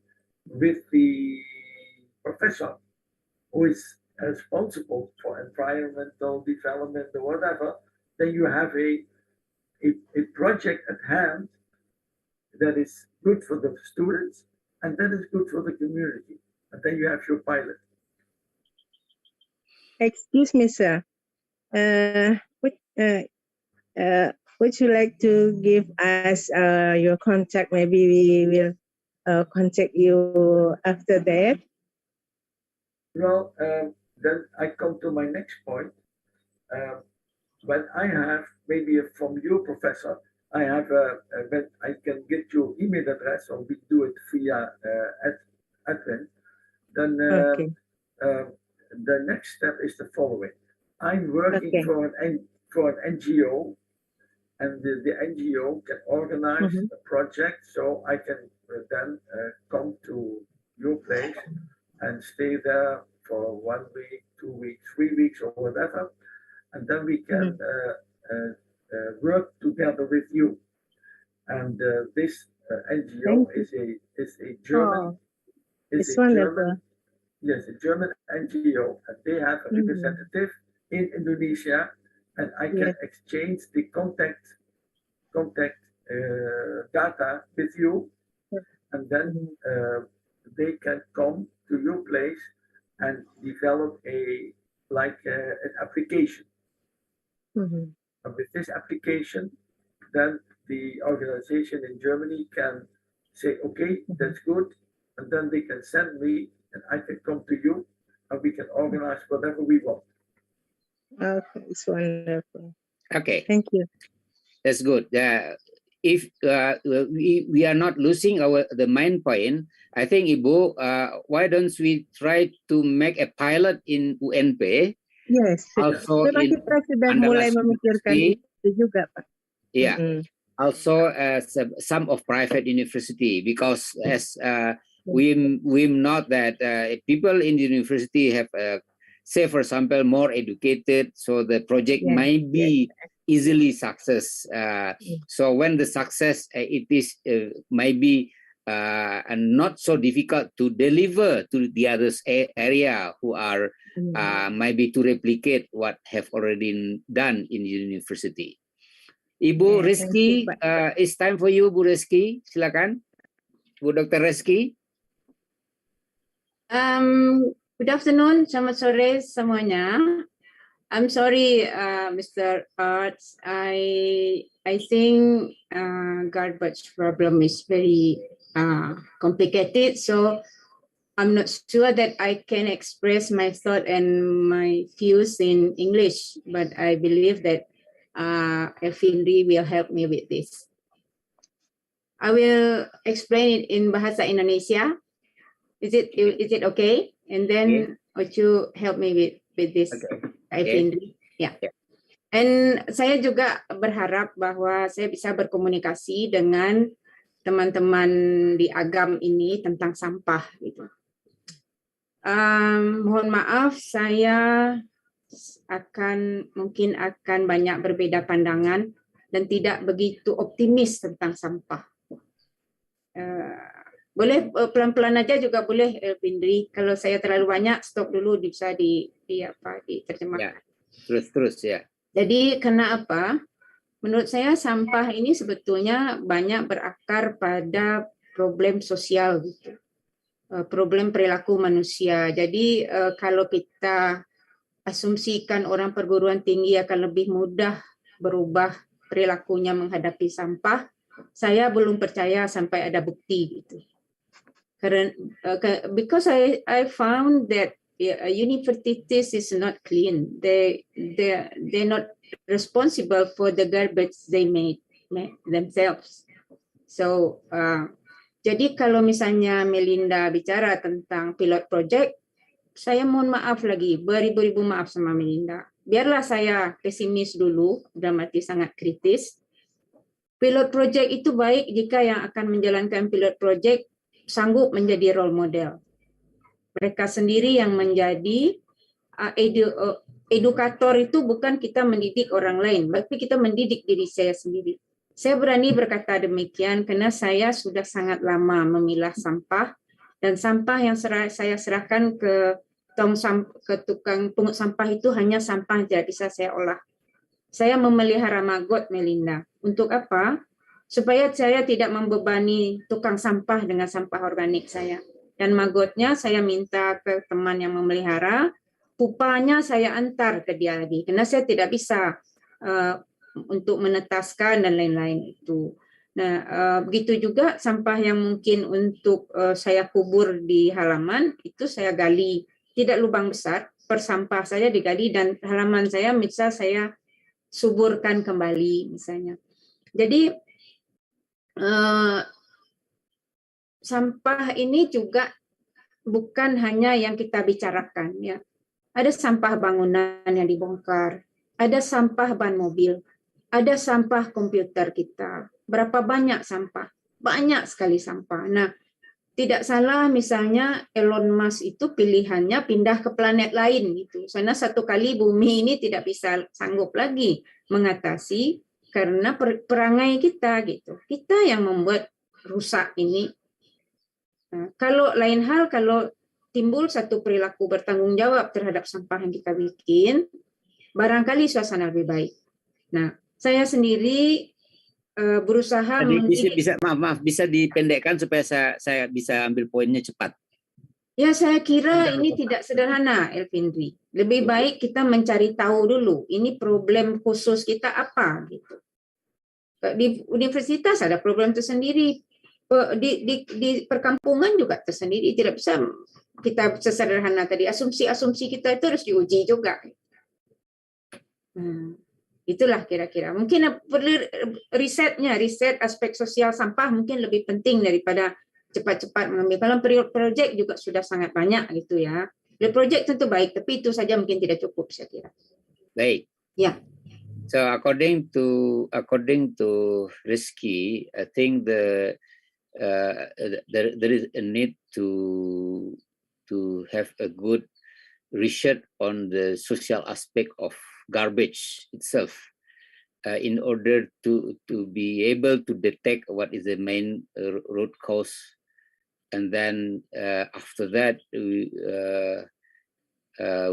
with the professor who is responsible for environmental development or whatever, then you have a project at hand that is good for the students and that is good for the community. And then you have your pilot. Excuse me, sir. Would you like to give us your contact? Maybe we will contact you after that. Well, then I come to my next point. When I have, maybe from you, Professor, I have when I can get your email address, or we do it via admin, then Okay. The next step is the following. I'm working Okay. for an NGO, and the NGO can organize a project, so I can then come to your place and stay there for 1 week, 2 weeks, 3 weeks, or whatever, and then we can work together with you. And this NGO is a German. It's wonderful. Yes, a German NGO, and they have a representative in Indonesia, and I can exchange the contact data with you, and then they can come to your place and develop an application. And with this application, then the organization in Germany can say, okay, that's good, and then they can send me, and I can come to you, and we can organize whatever we want. Okay, it's wonderful. Okay. Thank you. That's good. If we are not losing the main point, I think Ibu, why don't we try to make a pilot in UNP? Yes. Also in kita sudah mulai memikirkan itu juga, Pak. Yeah. Also some of private university, because as we know that people in the university have say, for example, more educated, so the project might be easily success. So when the success, it is might be not so difficult to deliver to the others area who are maybe to replicate what have already done in the university. Ibu Yeah, Rizky, it's time for you, Bu Rizky. Silakan, Bu Dr. Rizky. Good afternoon, selamat sore semuanya. I'm sorry, Mr. Aarts. I think garbage problem is very complicated, so I'm not sure that I can express my thought and my views in English, but I believe that Elfindri will help me with this. I will explain it in Bahasa Indonesia. Is it okay? And then would you help me with this, Elfindri? Yeah. And saya juga berharap bahwa saya bisa berkomunikasi dengan teman-teman di Agam ini tentang sampah gitu. Mohon maaf, saya mungkin akan banyak berbeda pandangan dan tidak begitu optimis tentang sampah. Boleh pelan-pelan aja juga boleh, Elfindri. Kalau saya terlalu banyak, stop dulu, bisa diterjemahkan. Ya, terus ya. Jadi karena apa? Menurut saya sampah ini sebetulnya banyak berakar pada problem sosial gitu. Problem perilaku manusia. Jadi kalau kita asumsikan orang perguruan tinggi akan lebih mudah berubah perilakunya menghadapi sampah, saya belum percaya sampai ada bukti gitu. Karena because I found that universities is not clean. They're not responsible for the garbage they made themselves. So jadi kalau misalnya Melinda bicara tentang pilot project, saya mohon maaf lagi, beribu-ribu maaf sama Melinda. Biarlah saya pesimis dulu, dalam arti sangat kritis. Pilot project itu baik jika yang akan menjalankan pilot project sanggup menjadi role model. Mereka sendiri yang menjadi edukator. Itu bukan kita mendidik orang lain, tapi kita mendidik diri saya sendiri. Saya berani berkata demikian karena saya sudah sangat lama memilah sampah, dan sampah yang saya serahkan ke tukang pungut sampah itu hanya sampah yang tidak bisa saya olah. Saya memelihara maggot, Melinda. Untuk apa? Supaya saya tidak membebani tukang sampah dengan sampah organik saya. Dan maggotnya saya minta ke teman yang memelihara, pupanya saya antar ke dia lagi. Karena saya tidak bisa untuk menetaskan dan lain-lain itu. Nah, begitu juga sampah yang mungkin untuk saya kubur di halaman, itu saya gali. Tidak lubang besar, per sampah saya digali dan halaman saya bisa saya suburkan kembali misalnya. Jadi sampah ini juga bukan hanya yang kita bicarakan ya. Ada sampah bangunan yang dibongkar, ada sampah ban mobil, ada sampah komputer kita. Berapa banyak sampah? Banyak sekali sampah. Nah, tidak salah misalnya Elon Musk itu pilihannya pindah ke planet lain gitu. Karena satu kali bumi ini tidak bisa sanggup lagi mengatasi karena perangai kita gitu. Kita yang membuat rusak ini. Nah, kalau lain hal, kalau timbul satu perilaku bertanggung jawab terhadap sampah yang kita bikin, barangkali suasana lebih baik. Nah, saya sendiri berusaha bisa dipendekkan supaya saya bisa ambil poinnya cepat. Ya, saya kira ini tidak sederhana, Elfindri. Lebih baik kita mencari tahu dulu, ini problem khusus kita apa gitu. Di universitas ada problem tersendiri, di perkampungan juga tersendiri. Tidak bisa kita sesederhana tadi. Asumsi-asumsi kita itu harus diuji juga. Itulah kira-kira. Mungkin perlu riset aspek sosial sampah mungkin lebih penting daripada cepat-cepat mengambil. Kalau period project juga sudah sangat banyak gitu ya. Period project tentu baik, tapi itu saja mungkin tidak cukup saya kira. Baik. Ya. So according to Rizky, I think there is a need to have a good research on the social aspect of garbage itself in order to be able to detect what is the main root cause, and then after that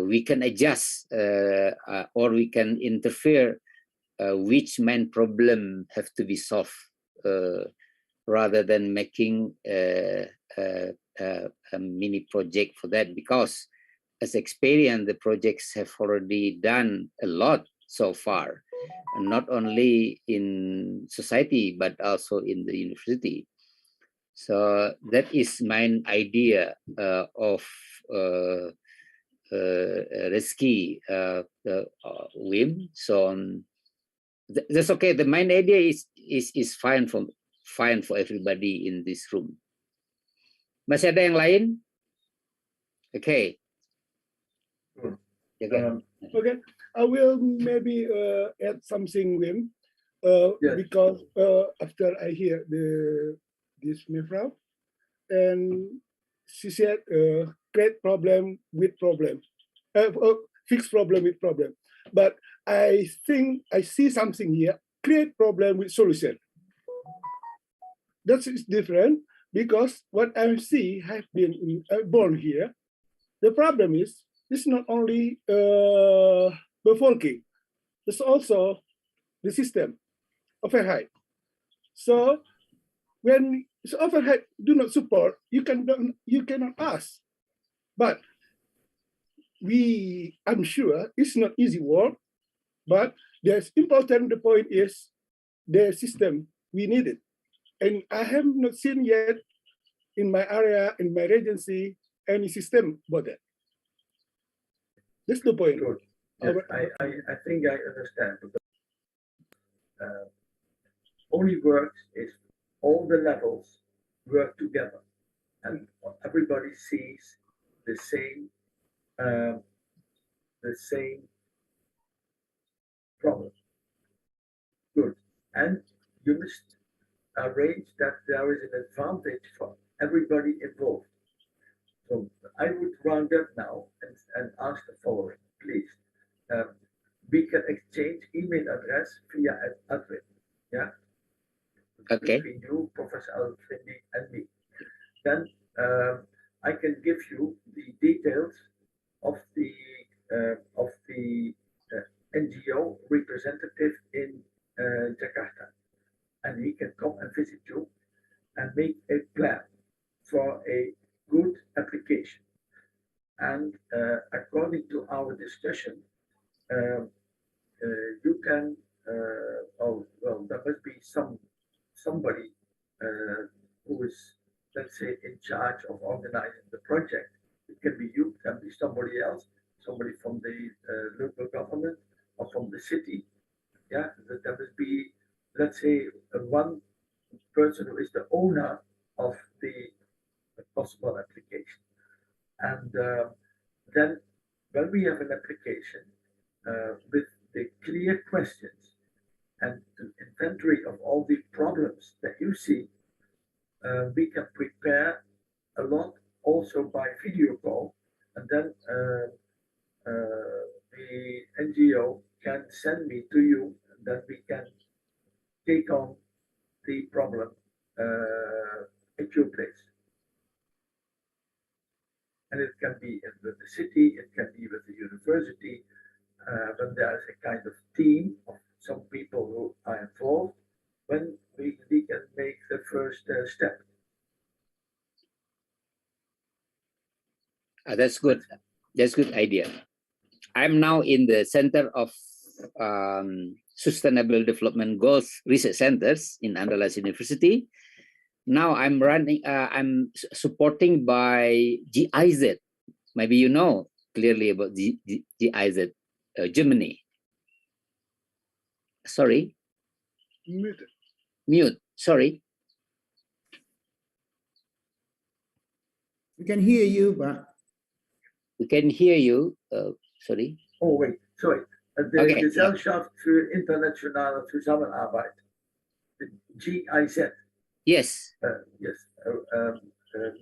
we can adjust or we can interfere which main problem have to be solved, rather than making a mini project for that, because as experience, the projects have already done a lot so far, not only in society, but also in the university. So that is my idea of Rizky, Wim. So that's okay. The main idea is fine for everybody in this room. Masih ada yang lain? Okay. Okay, I will maybe add something, Wim, Yes. because after I hear this Mevrouw, and she said create problem with problem, fix problem with problem. But I think I see something here, create problem with solution. That is different, because what I see have been born here. The problem is, it's not only bevolking, it's also the system, overhead. So when the overhead do not support, you cannot ask. But I'm sure it's not easy work, but the important point is the system, we need it. And I have not seen yet in my area, in my regency, any system about that. That's the point. Good. Yes, I think I understand. Only works if all the levels work together and everybody sees the same problem. Good. And you must arrange that there is an advantage for everybody involved. So I would round up now and ask the following, please. We can exchange email address via admin. Yeah. Okay. Between you, Professor Elfindri, and me. Then I can give you the details of the NGO representative in Jakarta, and he can come and visit you and make a plan for a good application. And according to our discussion, you can, there must be somebody who is, let's say, in charge of organizing the project. It can be you, it can be somebody else, somebody from the local government or from the city. Yeah, there must be, let's say, one person who is the owner of the possible application. And then when we have an application with the clear questions and an inventory of all the problems that you see, we can prepare a lot also by video call, and then the NGO can send me to you, and then we can take on the problem at your place. And it can be with the city, it can be with the university, when there is a kind of team of some people who are involved, when we can make the first step. That's good. That's good idea. I'm now in the center of Sustainable Development Goals Research Centers in Andalas University. Now I'm running, I'm supporting by GIZ. Maybe you know clearly about GIZ, Germany. Sorry. Mute. Sorry. We can hear you, but we can hear you. Sorry. Oh wait, sorry. The Gesellschaft für internationale Zusammenarbeit, the GIZ. Yes. Yes.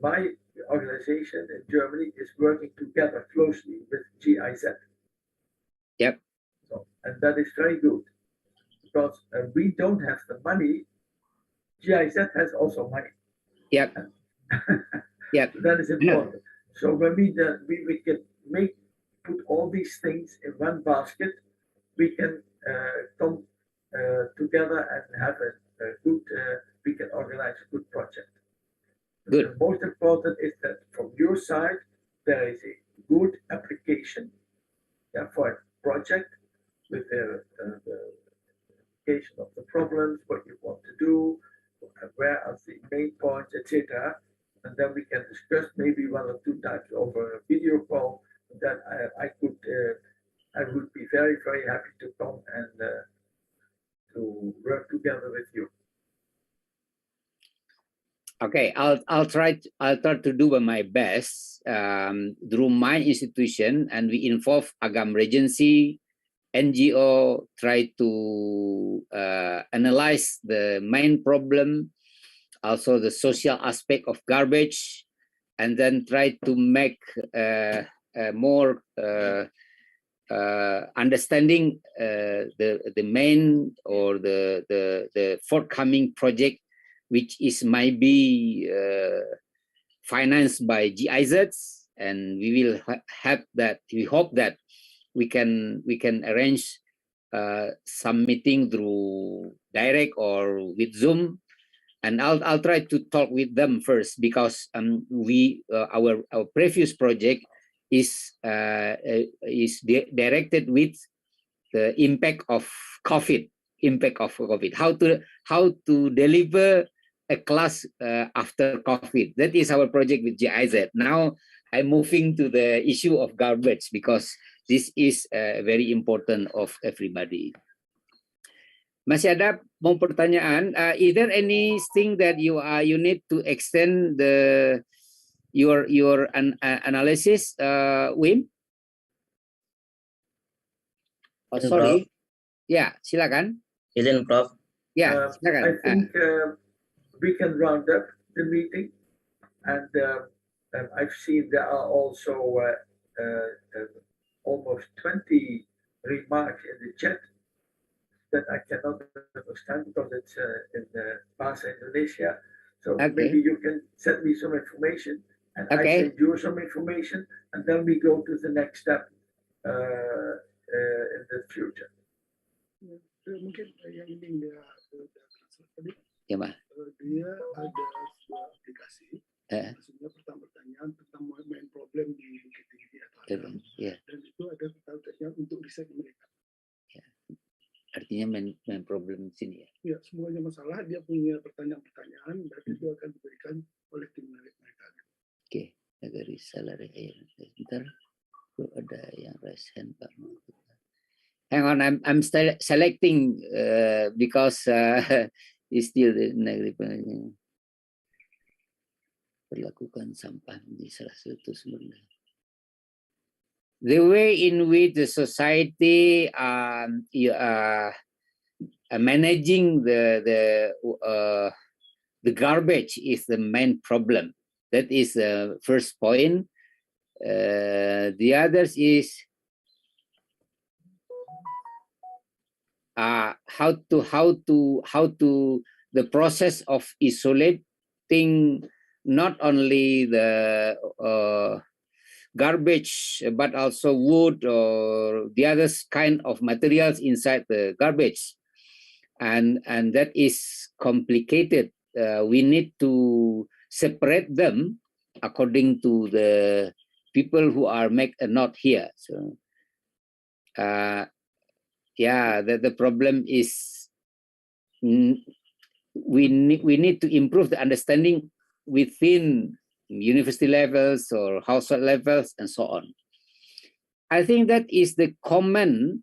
My organization in Germany is working together closely with GIZ. Yep. So, and that is very good, because we don't have the money. GIZ has also money. Yep. Yep. That is important. So when we can put all these things in one basket, we can come together and have a good, we can organize a good project. Good. The most important is that from your side, there is a good application for a project with the application of the problems, what you want to do, where are the main points, etc. And then we can discuss maybe 1 or 2 times over a video call. That I would be very, very happy to come and to work together with you. Okay, I'll try to do my best through my institution, and we involve Agam Regency, NGO, try to analyze the main problem, also the social aspect of garbage, and then try to make more understanding the main or the forthcoming project, which is might be financed by GIZs, and we will have that. We hope that we can arrange some meeting through direct or with Zoom, and I'll try to talk with them first, because our previous project is directed with the impact of COVID. How to deliver a class after COVID. That is our project with GIZ. Now I'm moving to the issue of garbage, because this is very important of everybody. Masih ada mau pertanyaan? Is there anything that you need to extend your analysis, Wim? Oh, sorry. Ya, silakan. Izin, Prof. Ya, silakan. I think we can round up the meeting, and I've seen there are also almost 20 remarks in the chat that I cannot understand because it's in Bahasa Indonesia. So maybe you can send me some information, and I send you some information, and then we go to the next step in the future. Mungkin yang ini dia tadi, ya, Mbak. Dia ada sebuah aplikasi. Maksudnya pertanyaan tentang main problem di Bukit Tinggi atau Agam. Dan itu ada targetnya untuk riset mereka. Ya. Artinya main problem di sini ya. Ya, semuanya masalah dia punya pertanyaan-pertanyaan, dan itu akan diberikan oleh tim mereka. Oke, dari salah sebentar. Ada yang raise hand, Pak. Hang on, I'm selecting because it's still the negative. Perlakukan sampah di salah satu sumber. The way in which the society managing the garbage is the main problem. That is the first point. The others is how to the process of isolating not only the garbage but also wood or the other kind of materials inside the garbage, and that is complicated. We need to separate them according to the people who are make a note here. So yeah, the problem is we need to improve the understanding within university levels or household levels and so on. I think that is the common.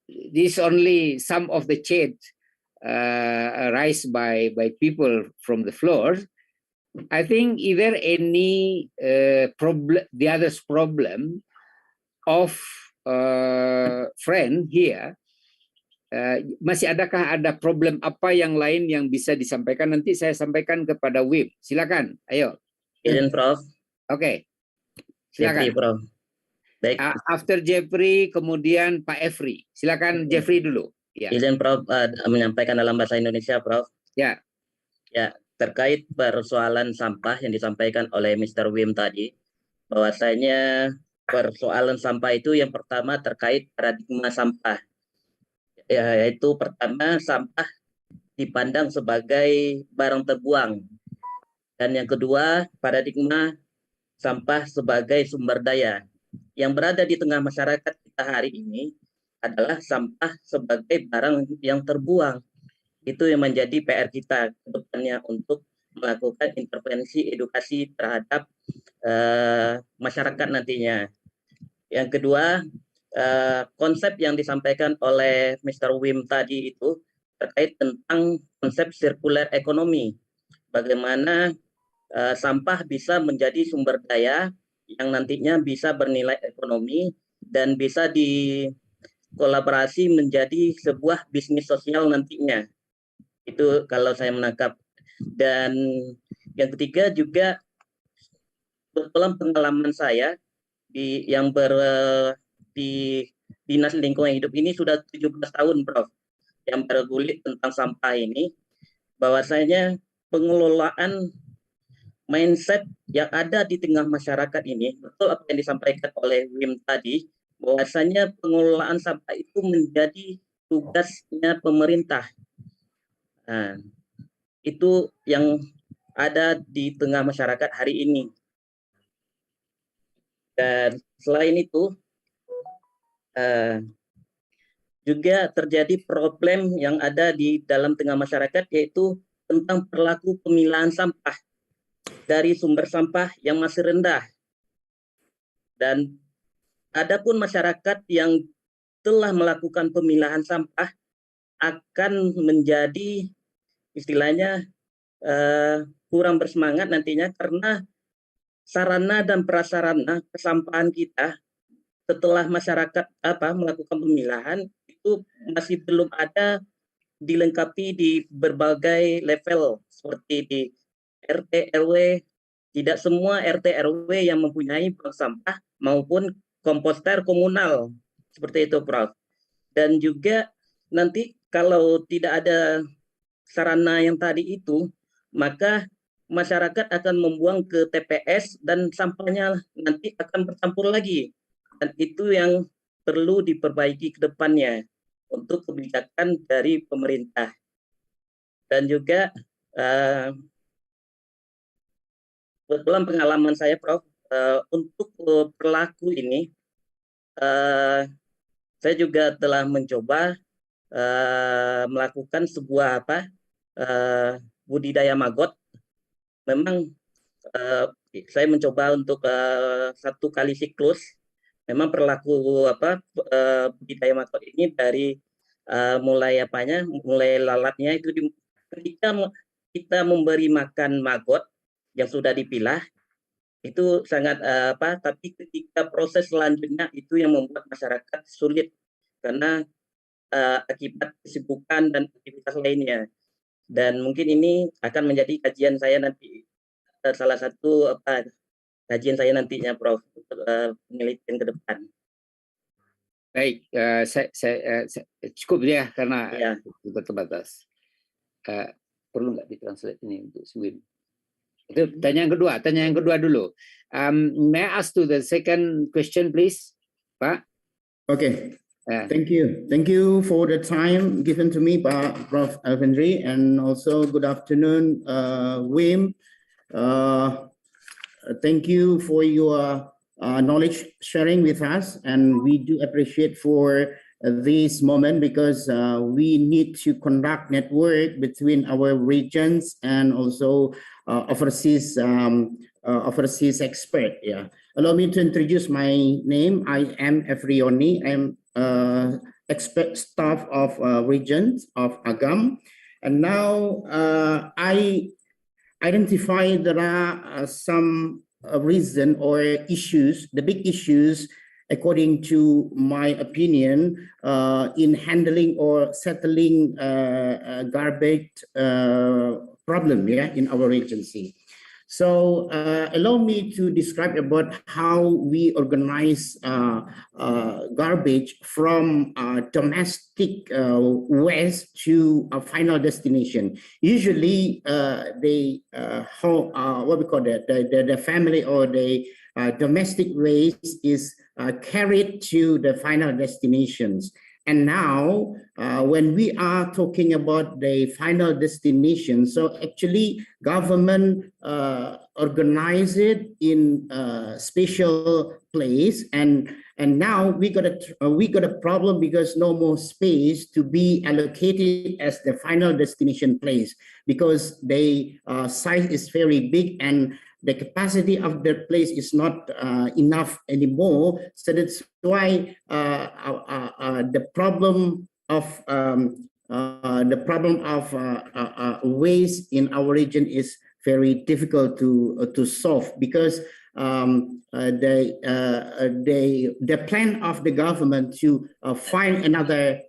This only some of the chat raised by people from the floor. I think is there any problem? The other problem of friend here. Masih adakah ada problem apa yang lain yang bisa disampaikan? Nanti saya sampaikan kepada Wim. Silakan, ayo. Izin, Prof. Oke, silakan. Jeffrey, Prof. Baik. After Jeffrey, kemudian Pak Efri. Silakan Jeffrey dulu. Ya. Izin, Prof, menyampaikan dalam bahasa Indonesia, Prof. Ya. Ya, terkait persoalan sampah yang disampaikan oleh Mr. Wim tadi, bahwasanya persoalan sampah itu yang pertama terkait paradigma sampah. yaitu pertama sampah dipandang sebagai barang terbuang, dan yang kedua paradigma sampah sebagai sumber daya. Yang berada di tengah masyarakat kita hari ini adalah sampah sebagai barang yang terbuang. Itu yang menjadi PR kita ke depannya untuk melakukan intervensi edukasi terhadap masyarakat nantinya. Yang kedua, konsep yang disampaikan oleh Mr. Wim tadi itu terkait tentang konsep sirkuler ekonomi. Bagaimana sampah bisa menjadi sumber daya yang nantinya bisa bernilai ekonomi dan bisa dikolaborasi menjadi sebuah bisnis sosial nantinya. Itu kalau saya menangkap. Dan yang ketiga juga dalam pengalaman saya di Dinas Lingkungan Hidup ini sudah 17 tahun, Prof, yang bergulir tentang sampah ini, bahwasanya pengelolaan mindset yang ada di tengah masyarakat ini, betul apa yang disampaikan oleh Wim tadi, bahwasanya pengelolaan sampah itu menjadi tugasnya pemerintah. Nah, itu yang ada di tengah masyarakat hari ini. Dan selain itu, juga terjadi problem yang ada di dalam tengah masyarakat, yaitu tentang perilaku pemilahan sampah dari sumber sampah yang masih rendah. Dan adapun masyarakat yang telah melakukan pemilahan sampah akan menjadi istilahnya kurang bersemangat nantinya, karena sarana dan prasarana kesampahan kita setelah masyarakat melakukan pemilahan itu masih belum ada dilengkapi di berbagai level, seperti di RT RW. Tidak semua RT RW yang mempunyai bank sampah maupun komposter komunal, seperti itu, Prof. Dan juga nanti kalau tidak ada sarana yang tadi itu, maka masyarakat akan membuang ke TPS dan sampahnya nanti akan bercampur lagi. Dan itu yang perlu diperbaiki ke depannya untuk kebijakan dari pemerintah. Dan juga dalam pengalaman saya, Prof, untuk perilaku ini, saya juga telah mencoba melakukan sebuah budidaya maggot. Memang saya mencoba untuk 1 kali siklus. Memang perilaku budidaya maggot ini dari mulai lalatnya itu ketika kita memberi makan maggot yang sudah dipilah itu sangat tapi ketika proses selanjutnya itu yang membuat masyarakat sulit karena akibat kesibukan dan aktivitas lainnya. Dan mungkin ini akan menjadi kajian saya nanti, salah satu kajian saya nantinya, Prof, untuk penelitian ke depan. Baik, saya cukup ya karena kita terbatas. Perlu nggak ditranslate ini untuk Wim? Itu tanya yang kedua dulu. May I ask to the second question, please, Pak? Okay. Thank you for the time given to me, Prof. Elfindri, and also good afternoon, Wim. Thank you for your knowledge sharing with us, and we do appreciate for this moment because we need to conduct network between our regions and also overseas expert. Yeah. Allow me to introduce my name. I am Efrioni. I am expert staff of regions of Agam, and now I identify there are some reason or issues, the big issues, according to my opinion, in handling or settling garbage problem, in our agency. So allow me to describe about how we organize garbage from domestic waste to a final destination. Usually, what we call that, the family or the domestic waste is carried to the final destinations. And now, when we are talking about the final destination, so actually government organize it in a special place, and now we got a problem because no more space to be allocated as the final destination place, because the size is very big and the capacity of the place is not enough anymore. So that's why the problem of waste in our region is very difficult to solve, because the plan of the government to find another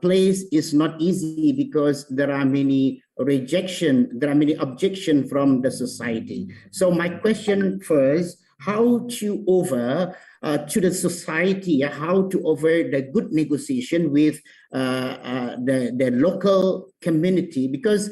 place is not easy, because there are many objections from the society. So my question first, how to offer to the society, how to offer the good negotiation with the local community, because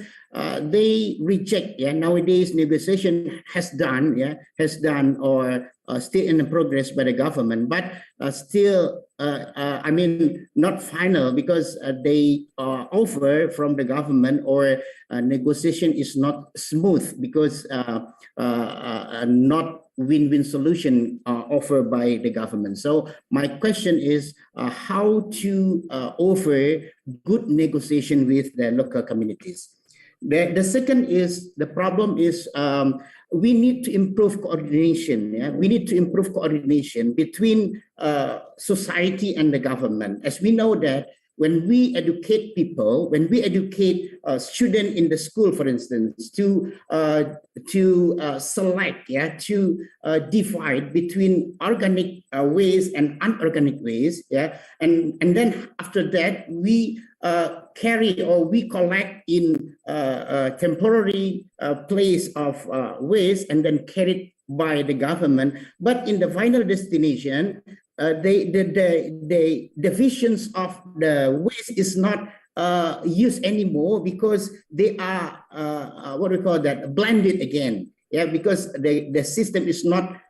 they reject. Nowadays negotiation has done or still in progress by the government, but still I mean not final, because they offer from the government, or negotiation is not smooth, because not win-win solution offered by the government. So my question is how to offer good negotiation with the local communities. The second is, the problem is we need to improve coordination. We need to improve coordination between society and the government. As we know that when we educate people, when we educate students in the school, for instance, to select, to divide between organic waste and unorganic waste, and then after that we carry, or we collect in a temporary place of waste, and then carried by the government. But in the final destination, the divisions of the waste is not used anymore, because they are what we call that, blended again. Because the system is not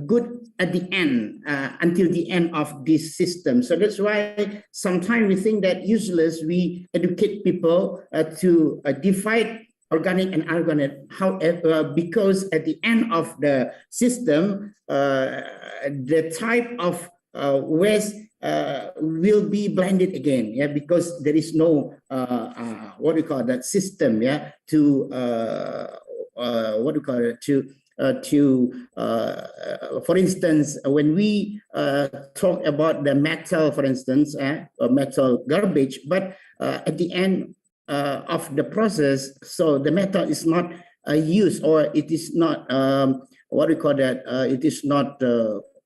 good at the end, until the end of this system. So that's why sometimes we think that useless, we educate people to divide organic and unorganic. However, because at the end of the system, the type of waste will be blended again, because there is no what we call that system, to what we call it, for instance, when we talk about the metal, for instance, metal garbage, but at the end of the process, so the metal is not used, or it is not what we call that, it is not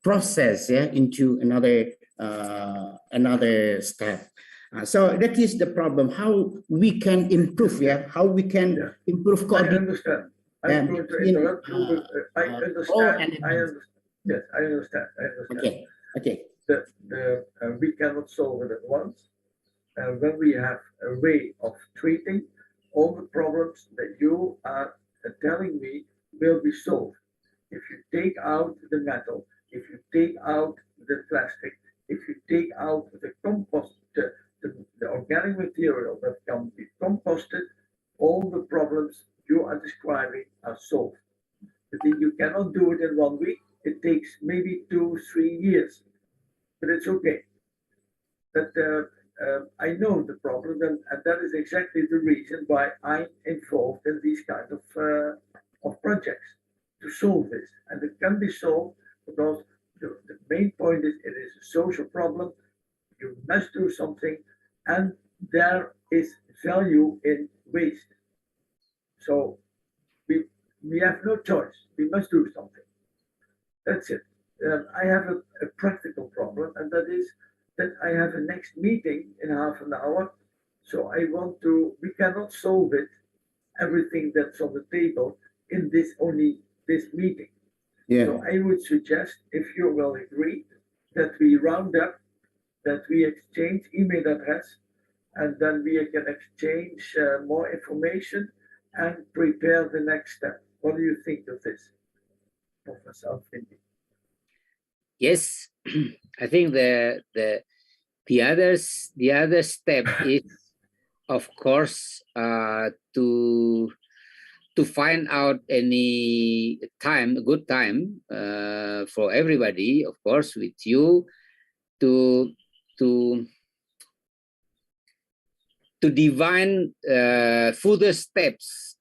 processed into another step. So that is the problem. How we can improve, how we can improve coordination. I understand. I understand. Yes, I understand. Okay. We cannot solve it at once. When we have a way of treating all the problems that you are telling me will be solved. If you take out the metal, if you take out the plastic, if you take out the compost, the organic material that can be composted, all the problems you are describing are solved. But you cannot do it in 1 week. It takes maybe 2-3 years, but it's okay. But I know the problem, and that is exactly the reason why I'm involved in these kind of projects, to solve this. And it can be solved because the main point is it is a social problem. You must do something, and there is value in waste. So we have no choice. We must do something. That's it. I have a practical problem, and that is that I have a next meeting in half an hour. So we cannot solve it, everything that's on the table in this meeting. So I would suggest, if you will agree, that we round up, that we exchange email address, and then we can exchange more information and prepare the next step. What do you think of this, Professor Elfindri? Yes, I think the the other step is, of course, to find out any good time for everybody, of course, with you to divine further steps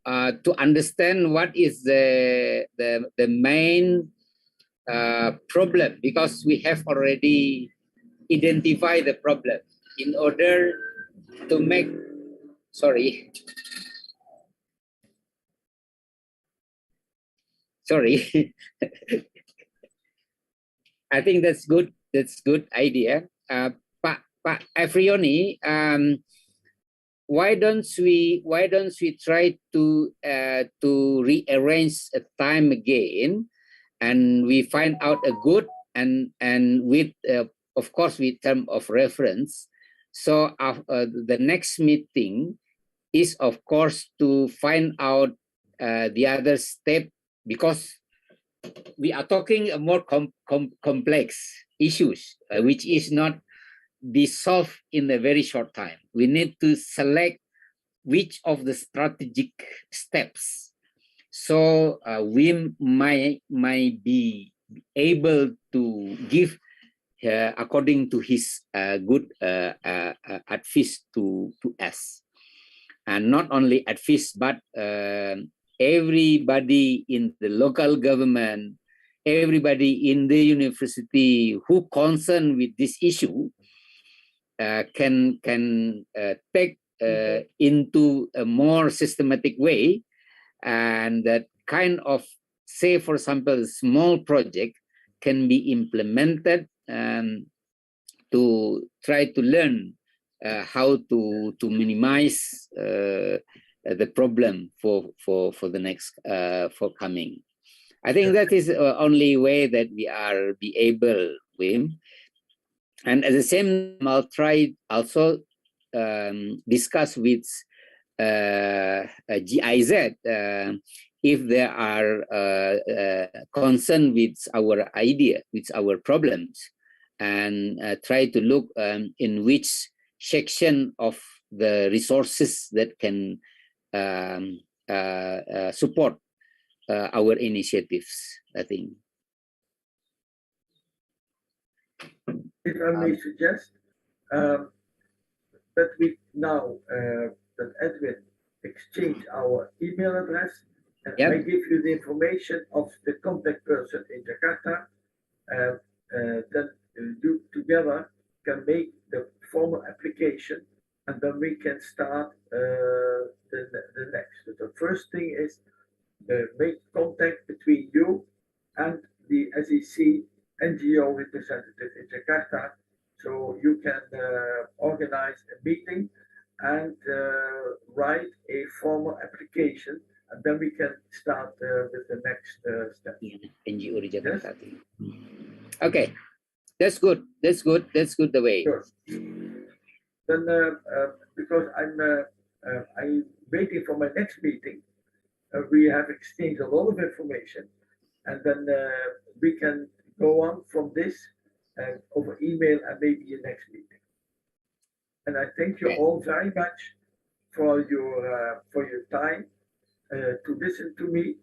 to understand what is the main problem, because we have already identified the problem in order to make, sorry, I think that's good. That's good idea. Pak Afrioni, why don't we try to rearrange a time again, and we find out a good and with of course with term of reference. So the next meeting is, of course, to find out the other step, because we are talking a more complex issues, which is not be solved in a very short time. We need to select which of the strategic steps. So we might be able to give according to his good advice to us, and not only advice, but everybody in the local government, everybody in the university who concerned with this issue can take into a more systematic way, and that kind of, say for example, small project can be implemented to try to learn how to minimize the problem for the next for coming. I think that is the only way that we are be able, Wim. And at the same time, I'll try also discuss with GIZ if there are concerned with our idea, with our problems, and try to look in which section of the resources that can support our initiatives, I think. If I may suggest that we now, that Edwin exchange our email address, and I give you the information of the contact person in Jakarta, then you together can make the formal application, and then we can start the next. So the first thing is make contact between you and the SEC NGO representative in Jakarta, so you can organize a meeting and write a formal application, and then we can start with the next step. NGO di Jakarta. Yes? Okay, that's good. That's good. That's good the way. Sure. Then because I'm waiting for my next meeting, we have exchanged a lot of information, and then we can go on from this over email and maybe your next meeting. And I thank you all very much for your time to listen to me,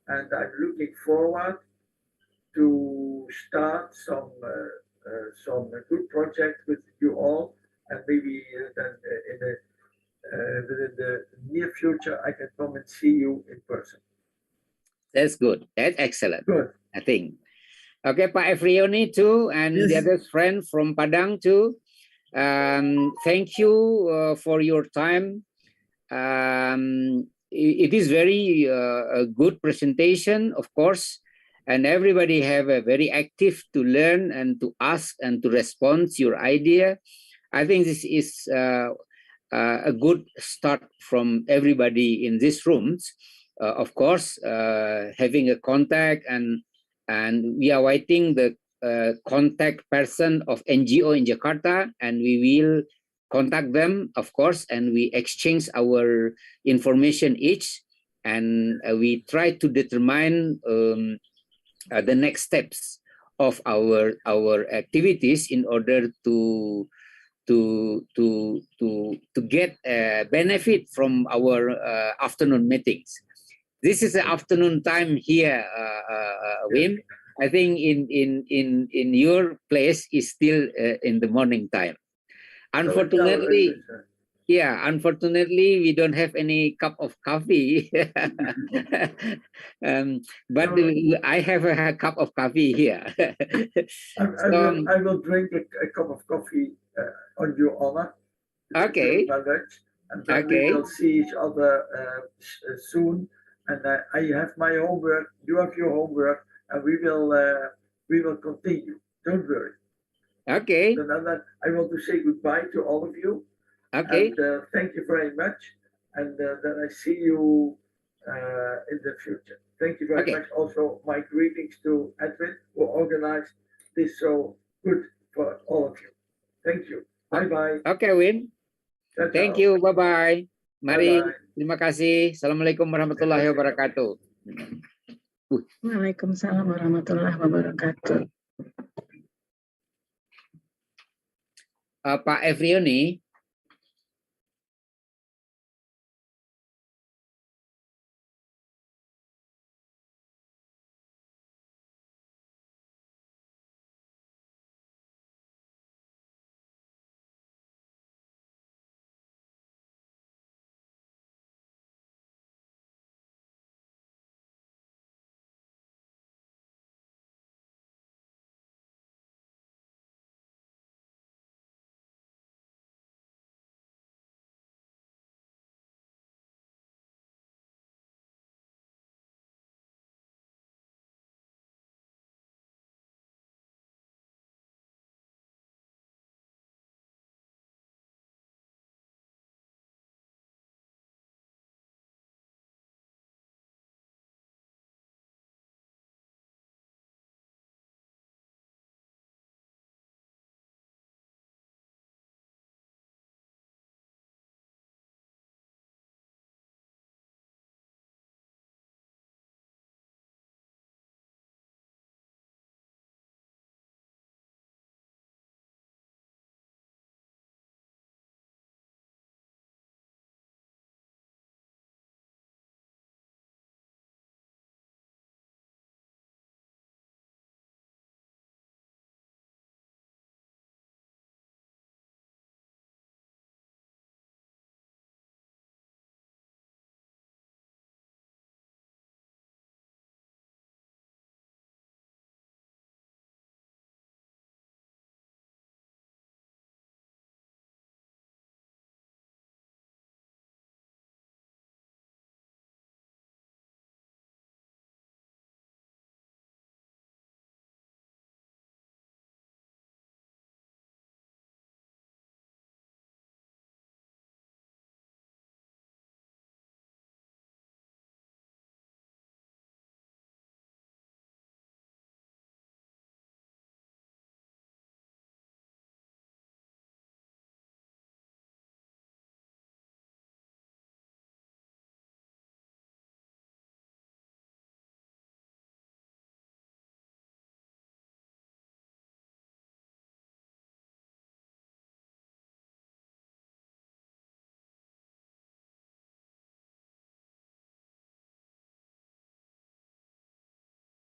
and I'm looking forward to start some good project with you all, and maybe then within the near future I can come and see you in person. That's good. That's excellent. Good. I think. Okay, Pak Afrioni too, and yes, the other friend from Padang too. Thank you for your time. It is very a good presentation, of course, and everybody have a very active to learn and to ask and to respond to your idea. I think this is a good start from everybody in these rooms. Of course, having a contact, and we are waiting the contact person of NGO in Jakarta, and we will contact them, of course, and we exchange our information each, and we try to determine the next steps of our activities in order to get benefit from our afternoon meetings. This is the afternoon time here, Wim. I think in your place is still in the morning time. Unfortunately, unfortunately, we don't have any cup of coffee. But I have a cup of coffee here. I will drink a cup of coffee on your honor. Okay. And then we will see each other soon. And I have my homework. You have your homework, and we will continue. Don't worry. Okay. So then I want to say goodbye to all of you. Okay. And thank you very much. And then I see you in the future. Thank you very much. Also, my greetings to Edwin, who organized this so good for all of you. Thank you. Bye-bye. Okay, Win. Thank you. Bye-bye. Mari. Terima kasih. Assalamualaikum warahmatullahi wabarakatuh. Waalaikumsalam warahmatullahi wabarakatuh. Pak Efrioni,